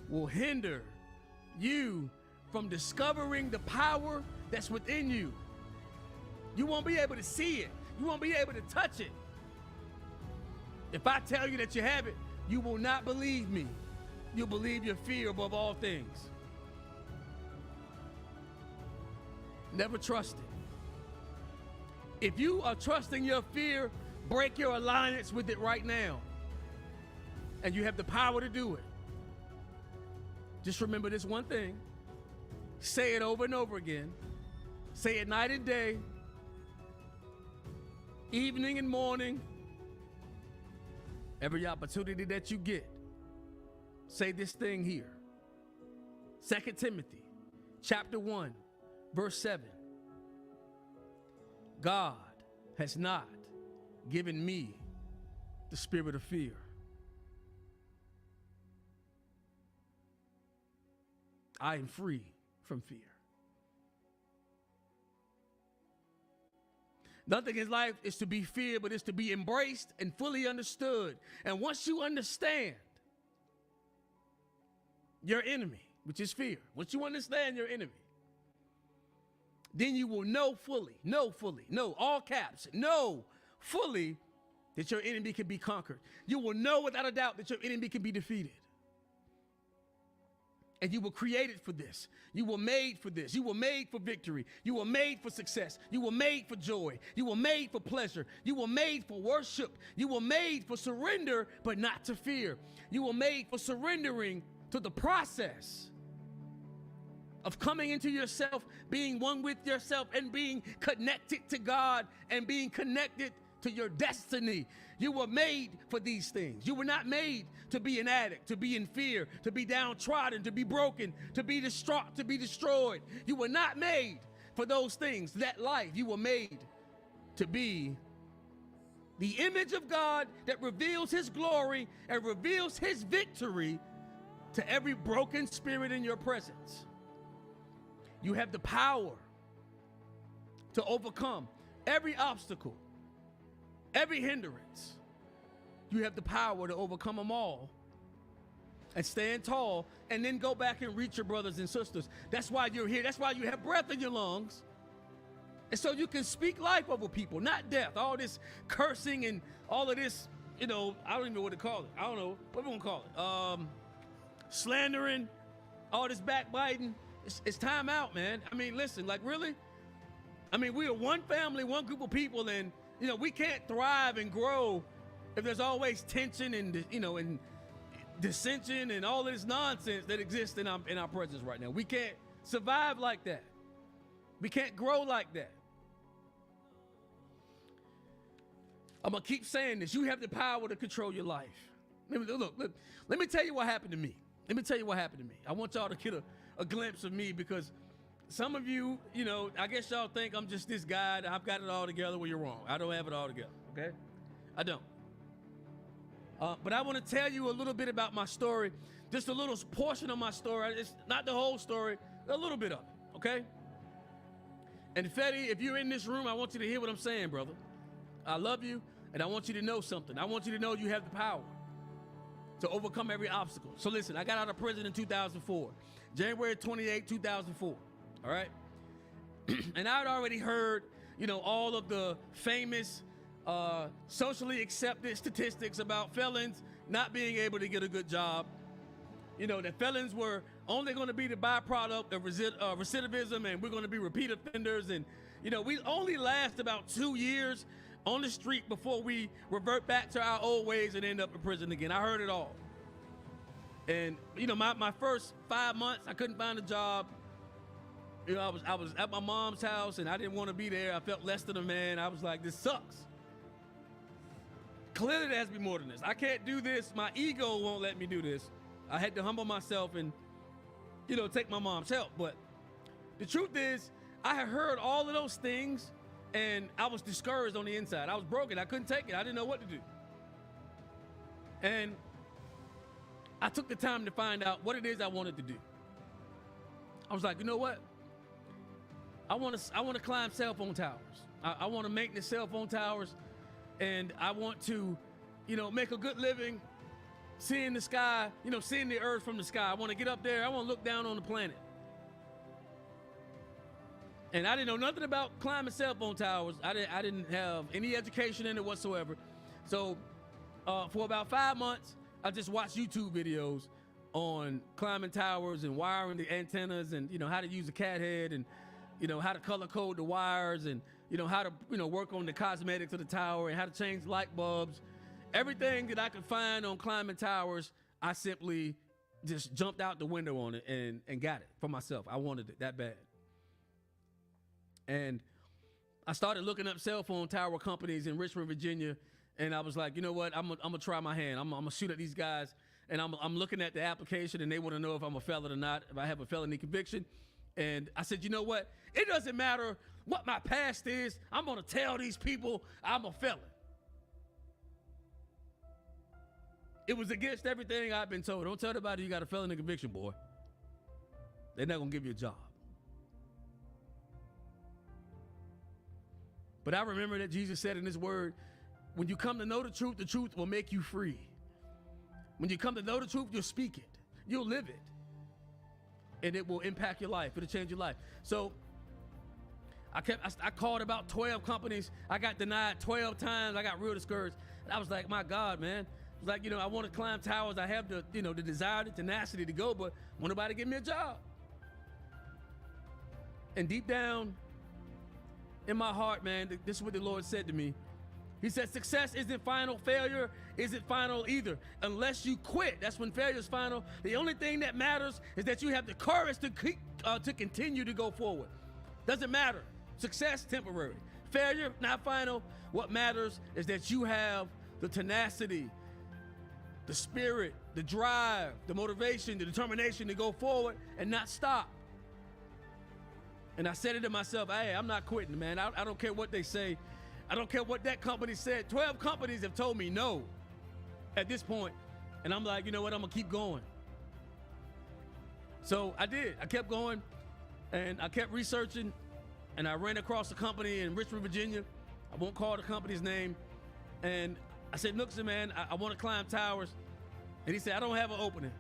will hinder you from discovering the power that's within you. You won't be able to see it. You won't be able to touch it. If I tell you that you have it, you will not believe me. You'll believe your fear above all things. Never trust it. If you are trusting your fear, break your alliance with it right now. And you have the power to do it. Just remember this one thing. Say it over and over again. Say it night and day, evening and morning. Every opportunity that you get, say this thing here. 2 Timothy chapter 1, verse 7. God has not given me the spirit of fear. I am free from fear. Nothing in life is to be feared, but it's to be embraced and fully understood. And once you understand your enemy, which is fear, once you understand your enemy, then you will know fully, all caps, know fully that your enemy can be conquered. You will know without a doubt that your enemy can be defeated. And you were created for this. You were made for this. You were made for victory. You were made for success. You were made for joy. You were made for pleasure. You were made for worship. You were made for surrender, but not to fear. You were made for surrendering to the process of coming into yourself, being one with yourself, and being connected to God and being connected to your destiny. You were made for these things. You were not made to be an addict, to be in fear, to be downtrodden, to be broken, to be distraught, to be destroyed. You were not made for those things, that life. You were made to be the image of God that reveals his glory and reveals his victory to every broken spirit in your presence. You have the power to overcome every obstacle, every hindrance. You have the power to overcome them all and stand tall and then go back and reach your brothers and sisters. That's why you're here. That's why you have breath in your lungs. And so you can speak life over people, not death. All this cursing and all of this, I don't even know what to call it. I don't know. What we gonna call it? Slandering, all this backbiting. It's time out, man. I mean, listen, like really? I mean, we are one family, one group of people, and we can't thrive and grow if there's always tension and and dissension and all this nonsense that exists in our presence right now. We can't survive like that. We can't grow like that. I'm gonna keep saying this. You have the power to control your life. Look, let me tell you what happened to me. I want y'all to get a glimpse of me, because some of you, I guess y'all think I'm just this guy that I've got it all together. Well, you're wrong. I don't have it all together, okay? I don't. But I want to tell you a little bit about my story, just a little portion of my story. It's not the whole story, a little bit of it, okay? And Fetty, if you're in this room, I want you to hear what I'm saying, brother. I love you, and I want you to know something. I want you to know you have the power to overcome every obstacle. So listen, I got out of prison in 2004, January 28, 2004, all right? And I had already heard, you know, all of the famous socially accepted statistics about felons not being able to get a good job. You know, that felons were only going to be the byproduct of recidivism, and we're going to be repeat offenders. And, you know, we only last about 2 years on the street before we revert back to our old ways and end up in prison again. I heard it all. And, you know, my first 5 months, I couldn't find a job. You know, I was at my mom's house, and I didn't want to be there. I felt less than a man. I was like, this sucks. Clearly there has to be more than this. I can't do this. My ego won't let me do this. I had to humble myself and, you know, take my mom's help. But the truth is, I had heard all of those things, and I was discouraged on the inside. I was broken. I couldn't take it. I didn't know what to do. And I took the time to find out what it is I wanted to do. I was like, you know what? I want to climb cell phone towers. I want to make the cell phone towers, and I want to, you know, make a good living seeing the sky, you know, seeing the earth from the sky. I want to get up there. I want to look down on the planet. And I didn't know nothing about climbing cell phone towers. I didn't have any education in it whatsoever. So for about 5 months, I just watched YouTube videos on climbing towers and wiring the antennas, and, you know, how to use a cat head, and, you know, how to color code the wires, and, you know, how to, you know, work on the cosmetics of the tower, and how to change light bulbs. Everything that I could find on climbing towers, I simply just jumped out the window on it and got it for myself. I wanted it that bad. And I started looking up cell phone tower companies in Richmond, Virginia, and I was like, you know what, I'm gonna try my hand. I'm gonna shoot at these guys, and I'm looking at the application, and they want to know if I'm a felon or not, if I have a felony conviction. And I said, you know what, it doesn't matter what my past is. I'm gonna tell these people I'm a felon. It was against everything I've been told. Don't tell anybody you got a felony conviction, boy. They're not gonna give you a job. But I remember that Jesus said in his word, when you come to know the truth will make you free. When you come to know the truth, you'll speak it. You'll live it. And it will impact your life. It'll change your life. So I called about 12 companies. I got denied 12 times. I got real discouraged. And I was like, my God, man. It's like, you know, I want to climb towers. I have the, you know, the desire, the tenacity to go, but won't nobody give me a job. And deep down in my heart, man, this is what the Lord said to me. He said, success isn't final. Failure isn't final either. Unless you quit, that's when failure is final. The only thing that matters is that you have the courage to continue to go forward. Doesn't matter. Success, temporary. Failure, not final. What matters is that you have the tenacity, the spirit, the drive, the motivation, the determination to go forward and not stop. And I said it to myself, hey, I'm not quitting, man. I don't care what they say. I don't care what that company said. 12 companies have told me no at this point. And I'm like, you know what? I'm going to keep going. So I did. I kept going, and I kept researching, and I ran across a company in Richmond, Virginia. I won't call the company's name. And I said, look, man, I want to climb towers. And he said, I don't have an opening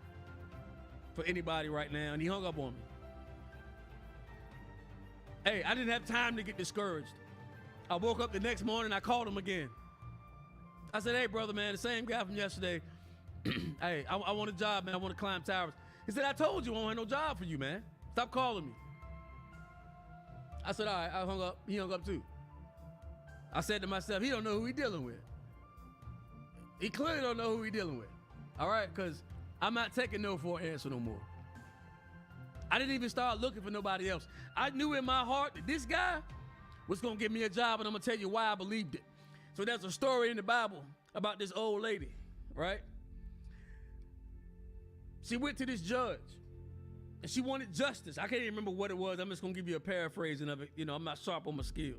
for anybody right now. And he hung up on me. Hey, I didn't have time to get discouraged. I woke up the next morning, I called him again. I said, hey, brother, man, the same guy from yesterday. Hey, I want a job, man. I want to climb towers. He said, I told you I don't have no job for you, man. Stop calling me. I said, all right, I hung up. He hung up too. I said to myself, he don't know who he dealing with. He clearly don't know who he dealing with. All right, because I'm not taking no for an answer no more. I didn't even start looking for nobody else. I knew in my heart that this guy was going to give me a job, and I'm going to tell you why I believed it. So there's a story in the Bible about this old lady, right? She went to this judge, and she wanted justice. I can't even remember what it was. I'm just going to give you a paraphrasing of it. You know, I'm not sharp on my skills.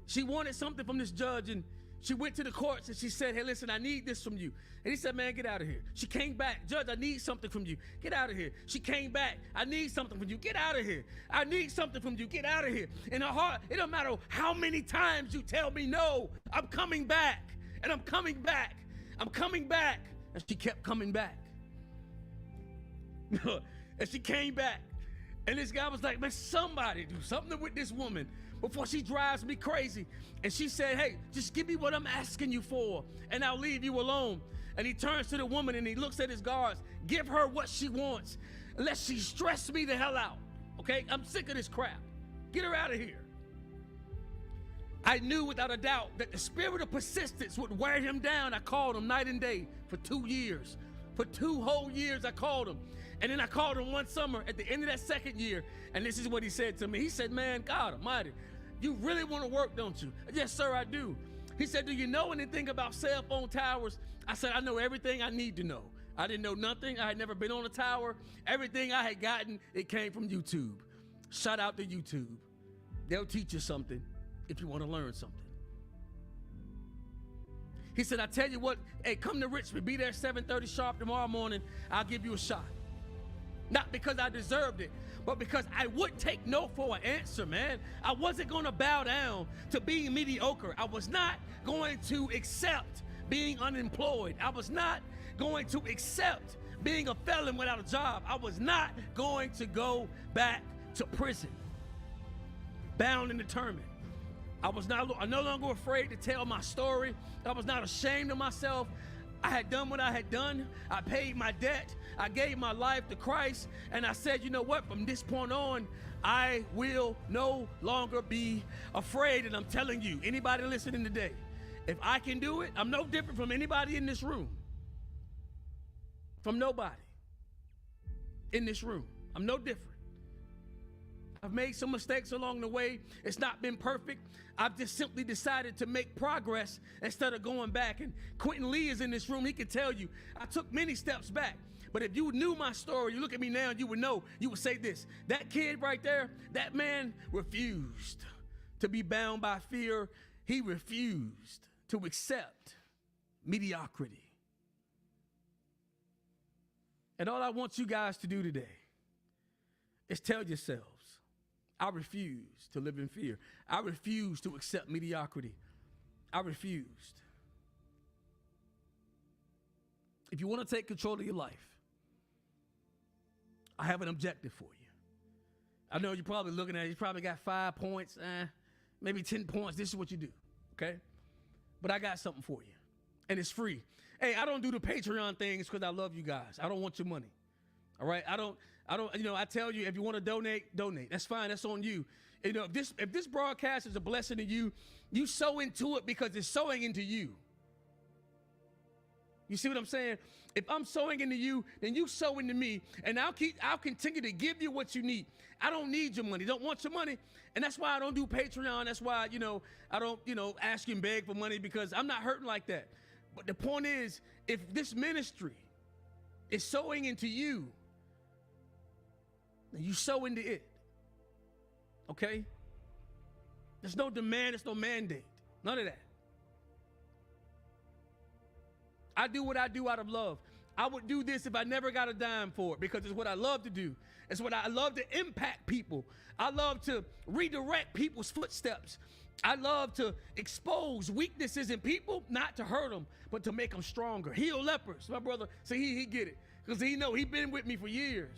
She wanted something from this judge, and She went to the courts and she said, hey, listen, I need this from you. And he said, man, get out of here. She came back. Judge, I need something from you. Get out of here. She came back. I need something from you. Get out of here. I need something from you. Get out of here. In her heart, it don't matter how many times you tell me no, I'm coming back. And I'm coming back. I'm coming back. And she kept coming back. And she came back. And this guy was like, man, somebody do something with this woman before she drives me crazy. And she said, hey, just give me what I'm asking you for, and I'll leave you alone. And he turns to the woman and he looks at his guards. Give her what she wants, unless she stress me the hell out. Okay, I'm sick of this crap. Get her out of here. I knew without a doubt that the spirit of persistence would wear him down. I called him night and day for 2 years. For 2 whole years, I called him. And then I called him one summer at the end of that second year, and this is what he said to me. He said, man, God Almighty, you really want to work, don't you? Yes, sir, I do. He said, do you know anything about cell phone towers? I said, I know everything I need to know. I didn't know nothing. I had never been on a tower. Everything I had gotten, it came from YouTube. Shout out to YouTube. They'll teach you something if you want to learn something. He said, I tell you what, hey, come to Richmond. Be there 7:30 sharp tomorrow morning. I'll give you a shot. Not because I deserved it, but because I would take no for an answer, man. I wasn't going to bow down to being mediocre. I was not going to accept being unemployed. I was not going to accept being a felon without a job. I was not going to go back to prison, bound and determined. I'm no longer afraid to tell my story. I was not ashamed of myself. I had done what I had done. I paid my debt. I gave my life to Christ. And I said, you know what? From this point on, I will no longer be afraid. And I'm telling you, anybody listening today, if I can do it, I'm no different from anybody in this room. From nobody in this room. I'm no different. I've made some mistakes along the way. It's not been perfect. I've just simply decided to make progress instead of going back. And Quentin Lee is in this room. He can tell you, I took many steps back. But if you knew my story, you look at me now, you would know, you would say this. That kid right there, that man refused to be bound by fear. He refused to accept mediocrity. And all I want you guys to do today is tell yourselves, I refuse to live in fear. I refuse to accept mediocrity. I refused. If you want to take control of your life, I have an objective for you. I know you're probably looking at it. You probably got 5 points, maybe 10 points. This is what you do, okay? But I got something for you, and it's free. Hey, I don't do the Patreon things because I love you guys. I don't want your money, all right? I don't, I tell you, if you want to donate, donate. That's fine. That's on you. You know, if this broadcast is a blessing to you, you sow into it because it's sowing into you. You see what I'm saying? If I'm sowing into you, then you sow into me, and I'll continue to give you what you need. I don't need your money. Don't want your money. And that's why I don't do Patreon. That's why, I don't, ask you and beg for money, because I'm not hurting like that. But the point is, if this ministry is sowing into you, then you sow into it. Okay? There's no demand, there's no mandate. None of that. I do what I do out of love. I would do this if I never got a dime for it, because it's what I love to do. It's what I love to impact people. I love to redirect people's footsteps. I love to expose weaknesses in people, not to hurt them, but to make them stronger. Heal lepers. My brother, see, he get it. Because he been with me for years.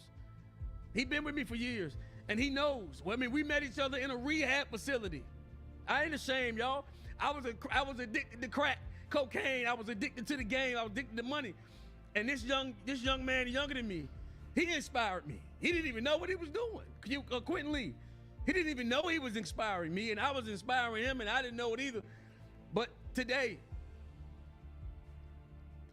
He been with me for years. And he knows. Well, we met each other in a rehab facility. I ain't ashamed, y'all. I was addicted to crack, cocaine. I was addicted to the game. I was addicted to money. And this young man, younger than me, he inspired me. He didn't even know what he was doing. Quentin Lee. He didn't even know he was inspiring me, and I was inspiring him, and I didn't know it either. But today,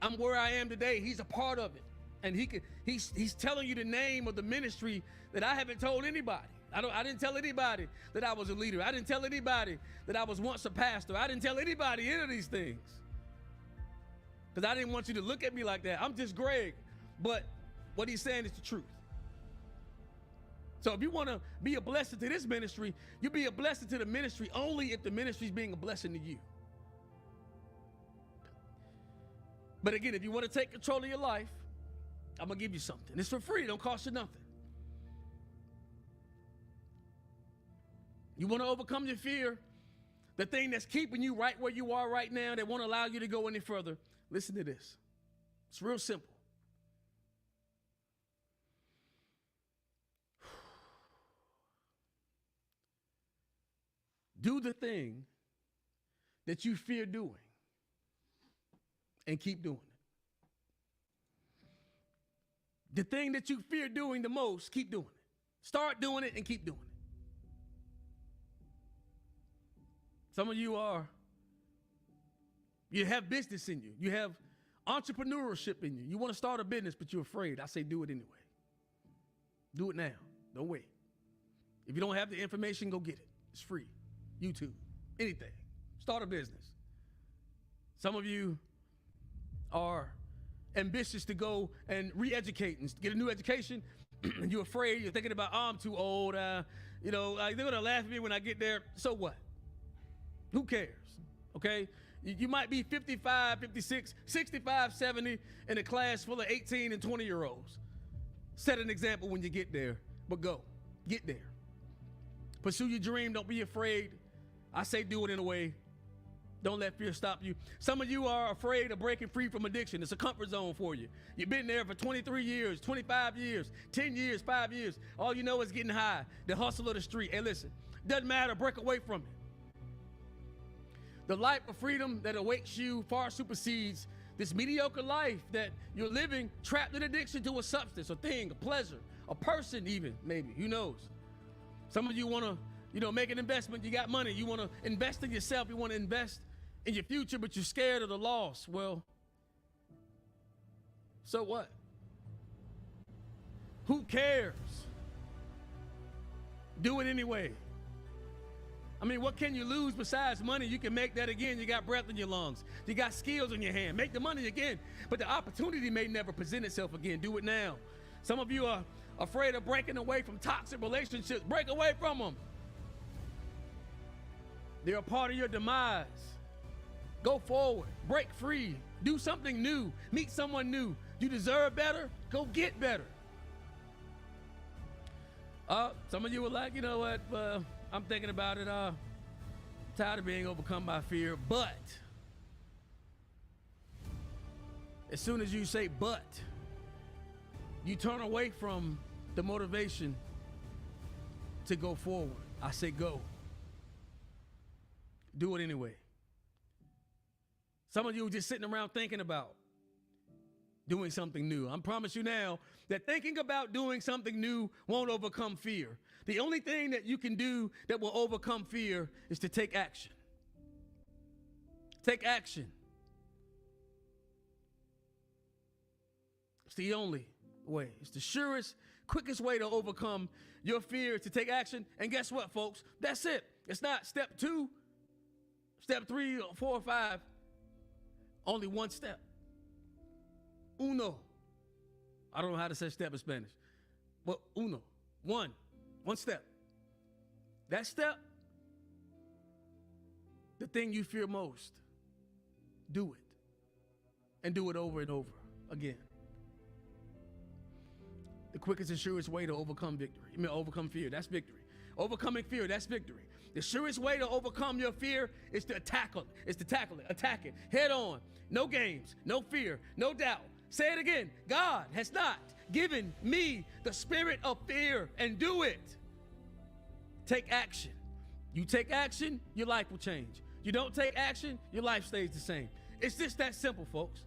I'm where I am today. He's a part of it. And he's telling you the name of the ministry that I haven't told anybody. I didn't tell anybody that I was a leader. I didn't tell anybody that I was once a pastor. I didn't tell anybody any of these things, because I didn't want you to look at me like that. I'm just Greg. But what he's saying is the truth. So if you want to be a blessing to this ministry, you be a blessing to the ministry only if the ministry is being a blessing to you. But again, if you want to take control of your life, I'm going to give you something. It's for free. It don't cost you nothing. You want to overcome your fear, the thing that's keeping you right where you are right now that won't allow you to go any further. Listen to this. It's real simple. Do the thing that you fear doing and keep doing it. The thing that you fear doing the most, keep doing it. Start doing it and keep doing it. Some of you you have business in you. You have entrepreneurship in you. You want to start a business, but you're afraid. I say do it anyway. Do it now. Don't wait. If you don't have the information, go get it. It's free. YouTube, anything. Start a business. Some of you are ambitious to go and re-educate and get a new education, and you're afraid. You're thinking about, oh, I'm too old. They're going to laugh at me when I get there. So what? Who cares? Okay? You might be 55, 56, 65, 70 in a class full of 18 and 20-year-olds. Set an example when you get there, but go. Get there. Pursue your dream. Don't be afraid. I say do it in a way. Don't let fear stop you. Some of you are afraid of breaking free from addiction. It's a comfort zone for you. You've been there for 23 years, 25 years, 10 years, 5 years. All you know is getting high, the hustle of the street. Hey, listen, doesn't matter. Break away from it. The life of freedom that awaits you far supersedes this mediocre life that you're living, trapped in addiction to a substance, a thing, a pleasure, a person even, maybe. Who knows? Some of you want to, make an investment. You got money. You want to invest in yourself. You want to invest in your future, but you're scared of the loss. Well, so what? Who cares? Do it anyway. I mean, what can you lose besides money? You can make that again. You got breath in your lungs. You got skills in your hand. Make the money again. But the opportunity may never present itself again. Do it now. Some of you are afraid of breaking away from toxic relationships. Break away from them. They're a part of your demise. Go forward. Break free. Do something new. Meet someone new. You deserve better? Go get better. Some of you were like, you know what? I'm thinking about it. Tired of being overcome by fear. But as soon as you say but, you turn away from the motivation to go forward. I say go. Do it anyway. Some of you are just sitting around thinking about doing something new. I promise you now that thinking about doing something new won't overcome fear. The only thing that you can do that will overcome fear is to take action. Take action. It's the only way. It's the surest, quickest way to overcome your fear, to take action. And guess what, folks? That's it. It's not step 2, step 3, 4, or 5. Only one step. Uno. I don't know how to say step in Spanish, but uno. One step. That step, the thing you fear most, do it. And do it over and over again. The quickest and surest way to overcome overcome fear, that's victory. Overcoming fear, that's victory. The surest way to overcome your fear is to tackle it. Attack it head on. No games, no fear, no doubt. Say it again. God has not given me the spirit of fear, and do it. Take action. You take action, your life will change. You don't take action, your life stays the same. It's just that simple, folks.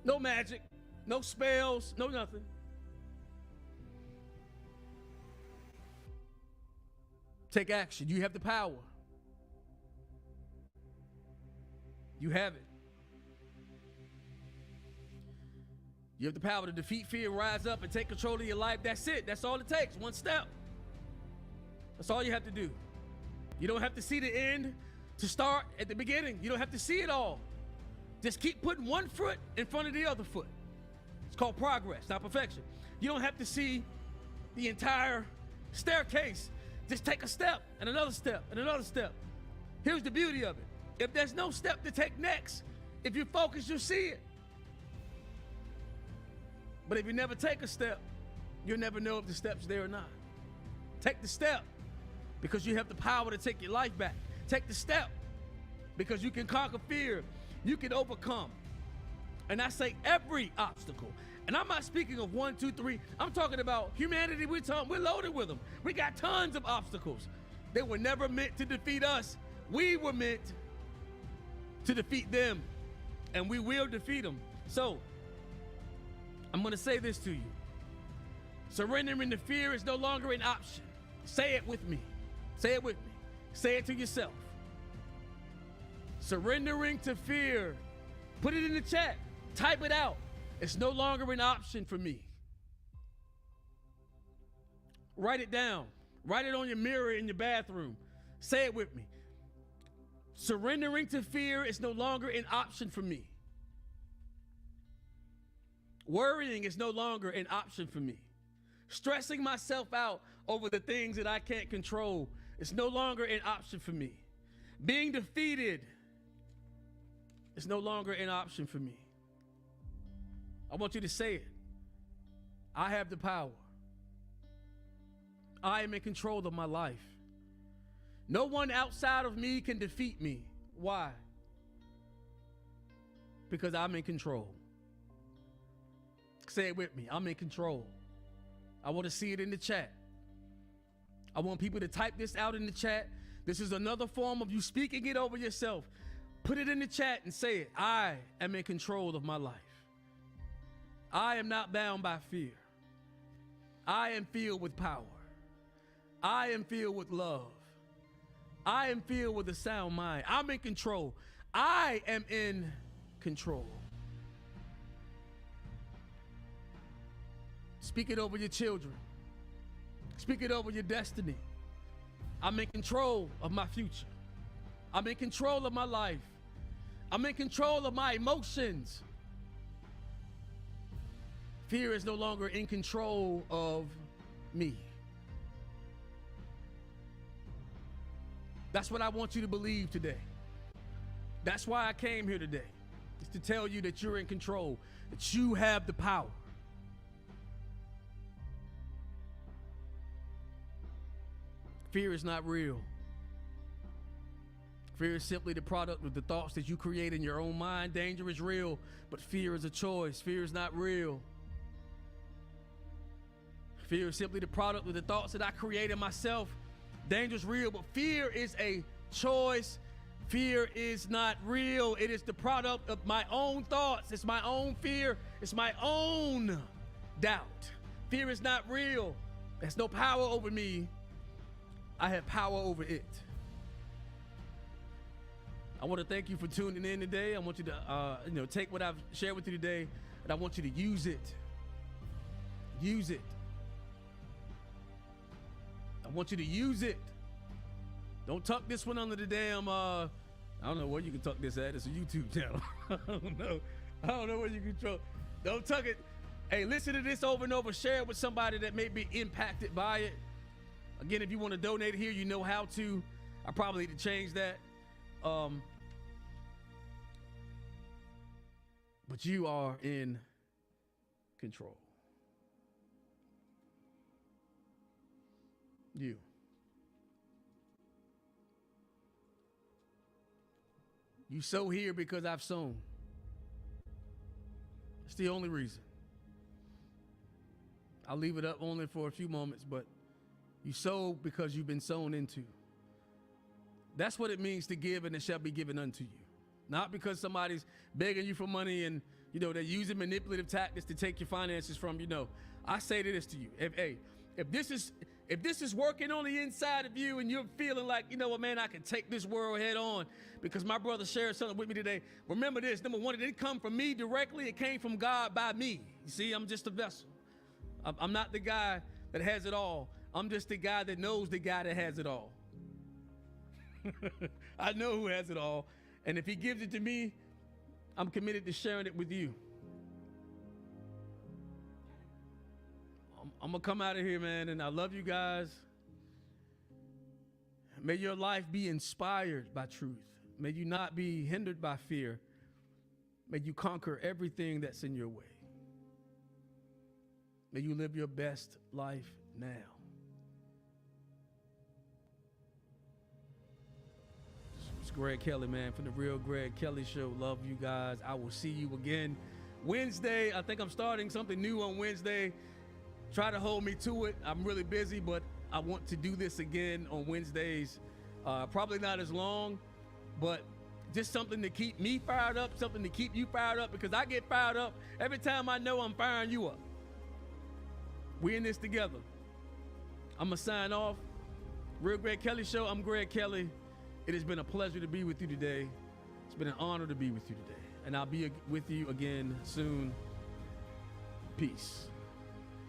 No magic, no spells, no nothing. Take action. You have the power. You have it. You have the power to defeat fear, rise up, and take control of your life. That's it. That's all it takes. One step. That's all you have to do. You don't have to see the end to start at the beginning. You don't have to see it all. Just keep putting one foot in front of the other foot. It's called progress, not perfection. You don't have to see the entire staircase. Just take a step and another step and another step. Here's the beauty of it. If there's no step to take next, if you focus, you'll see it. But if you never take a step, you'll never know if the step's there or not. Take the step because you have the power to take your life back. Take the step because you can conquer fear. You can overcome. And I say every obstacle. And I'm not speaking of 1, 2, 3. I'm talking about humanity. We're loaded with them. We got tons of obstacles. They were never meant to defeat us. We were meant to defeat them. And we will defeat them. So, I'm going to say this to you. Surrendering to fear is no longer an option. Say it with me. Say it with me. Say it to yourself. Surrendering to fear. Put it in the chat. Type it out. It's no longer an option for me. Write it down. Write it on your mirror in your bathroom. Say it with me. Surrendering to fear is no longer an option for me. Worrying is no longer an option for me. Stressing myself out over the things that I can't control is no longer an option for me. Being defeated is no longer an option for me. I want you to say it. I have the power. I am in control of my life. No one outside of me can defeat me. Why? Because I'm in control. Say it with me. I'm in control. I want to see it in the chat. I want people to type this out in the chat. This is another form of you speaking it over yourself. Put it in the chat and say it. I am in control of my life. I am not bound by fear. I am filled with power. I am filled with love. I am filled with a sound mind. I'm in control. I am in control. Speak it over your children. Speak it over your destiny. I'm in control of my future. I'm in control of my life. I'm in control of my emotions. Fear is no longer in control of me. That's what I want you to believe today. That's why I came here today. Is to tell you that you're in control, that you have the power. Fear is not real. Fear is simply the product of the thoughts that you create in your own mind. Danger is real, but fear is a choice. Fear is not real. Fear is simply the product of the thoughts that I create in myself. Danger is real, but fear is a choice. Fear is not real. It is the product of my own thoughts. It's my own fear. It's my own doubt. Fear is not real. There's no power over me. I have power over it. I want to thank you for tuning in today. I want you to, take what I've shared with you today, and I want you to use it. Use it. I want you to use it. Don't tuck this one under the damn, I don't know where you can tuck this at. It's a YouTube channel. I don't know where you can throw. Don't tuck it. Hey, listen to this over and over. Share it with somebody that may be impacted by it. Again, if you want to donate here, you know how to. I probably need to change that. But you are in control. You. You sow here because I've sown. It's the only reason. I'll leave it up only for a few moments, but you sow because you've been sown into. That's what it means to give, and it shall be given unto you. Not because somebody's begging you for money and, they're using manipulative tactics to take your finances from you. I say this to you. If this is working on the inside of you and you're feeling like, man, I can take this world head on because my brother shared something with me today. Remember this. Number one, it didn't come from me directly. It came from God by me. You see, I'm just a vessel. I'm not the guy that has it all. I'm just the guy that knows the guy that has it all. I know who has it all. And if he gives it to me, I'm committed to sharing it with you. I'm going to come out of here, man, and I love you guys. May your life be inspired by truth. May you not be hindered by fear. May you conquer everything that's in your way. May you live your best life now. It's Greg Kelly, man, from the Real Greg Kelly Show. Love you guys. I will see you again Wednesday. I think I'm starting something new on Wednesday. Try to hold me to it. I'm really busy, but I want to do this again on Wednesdays. Probably not as long, but just something to keep me fired up, something to keep you fired up, because I get fired up every time I know I'm firing you up. We in this together. I'm going to sign off. Real Greg Kelly Show. I'm Greg Kelly. It has been a pleasure to be with you today. It's been an honor to be with you today. And I'll be with you again soon. Peace.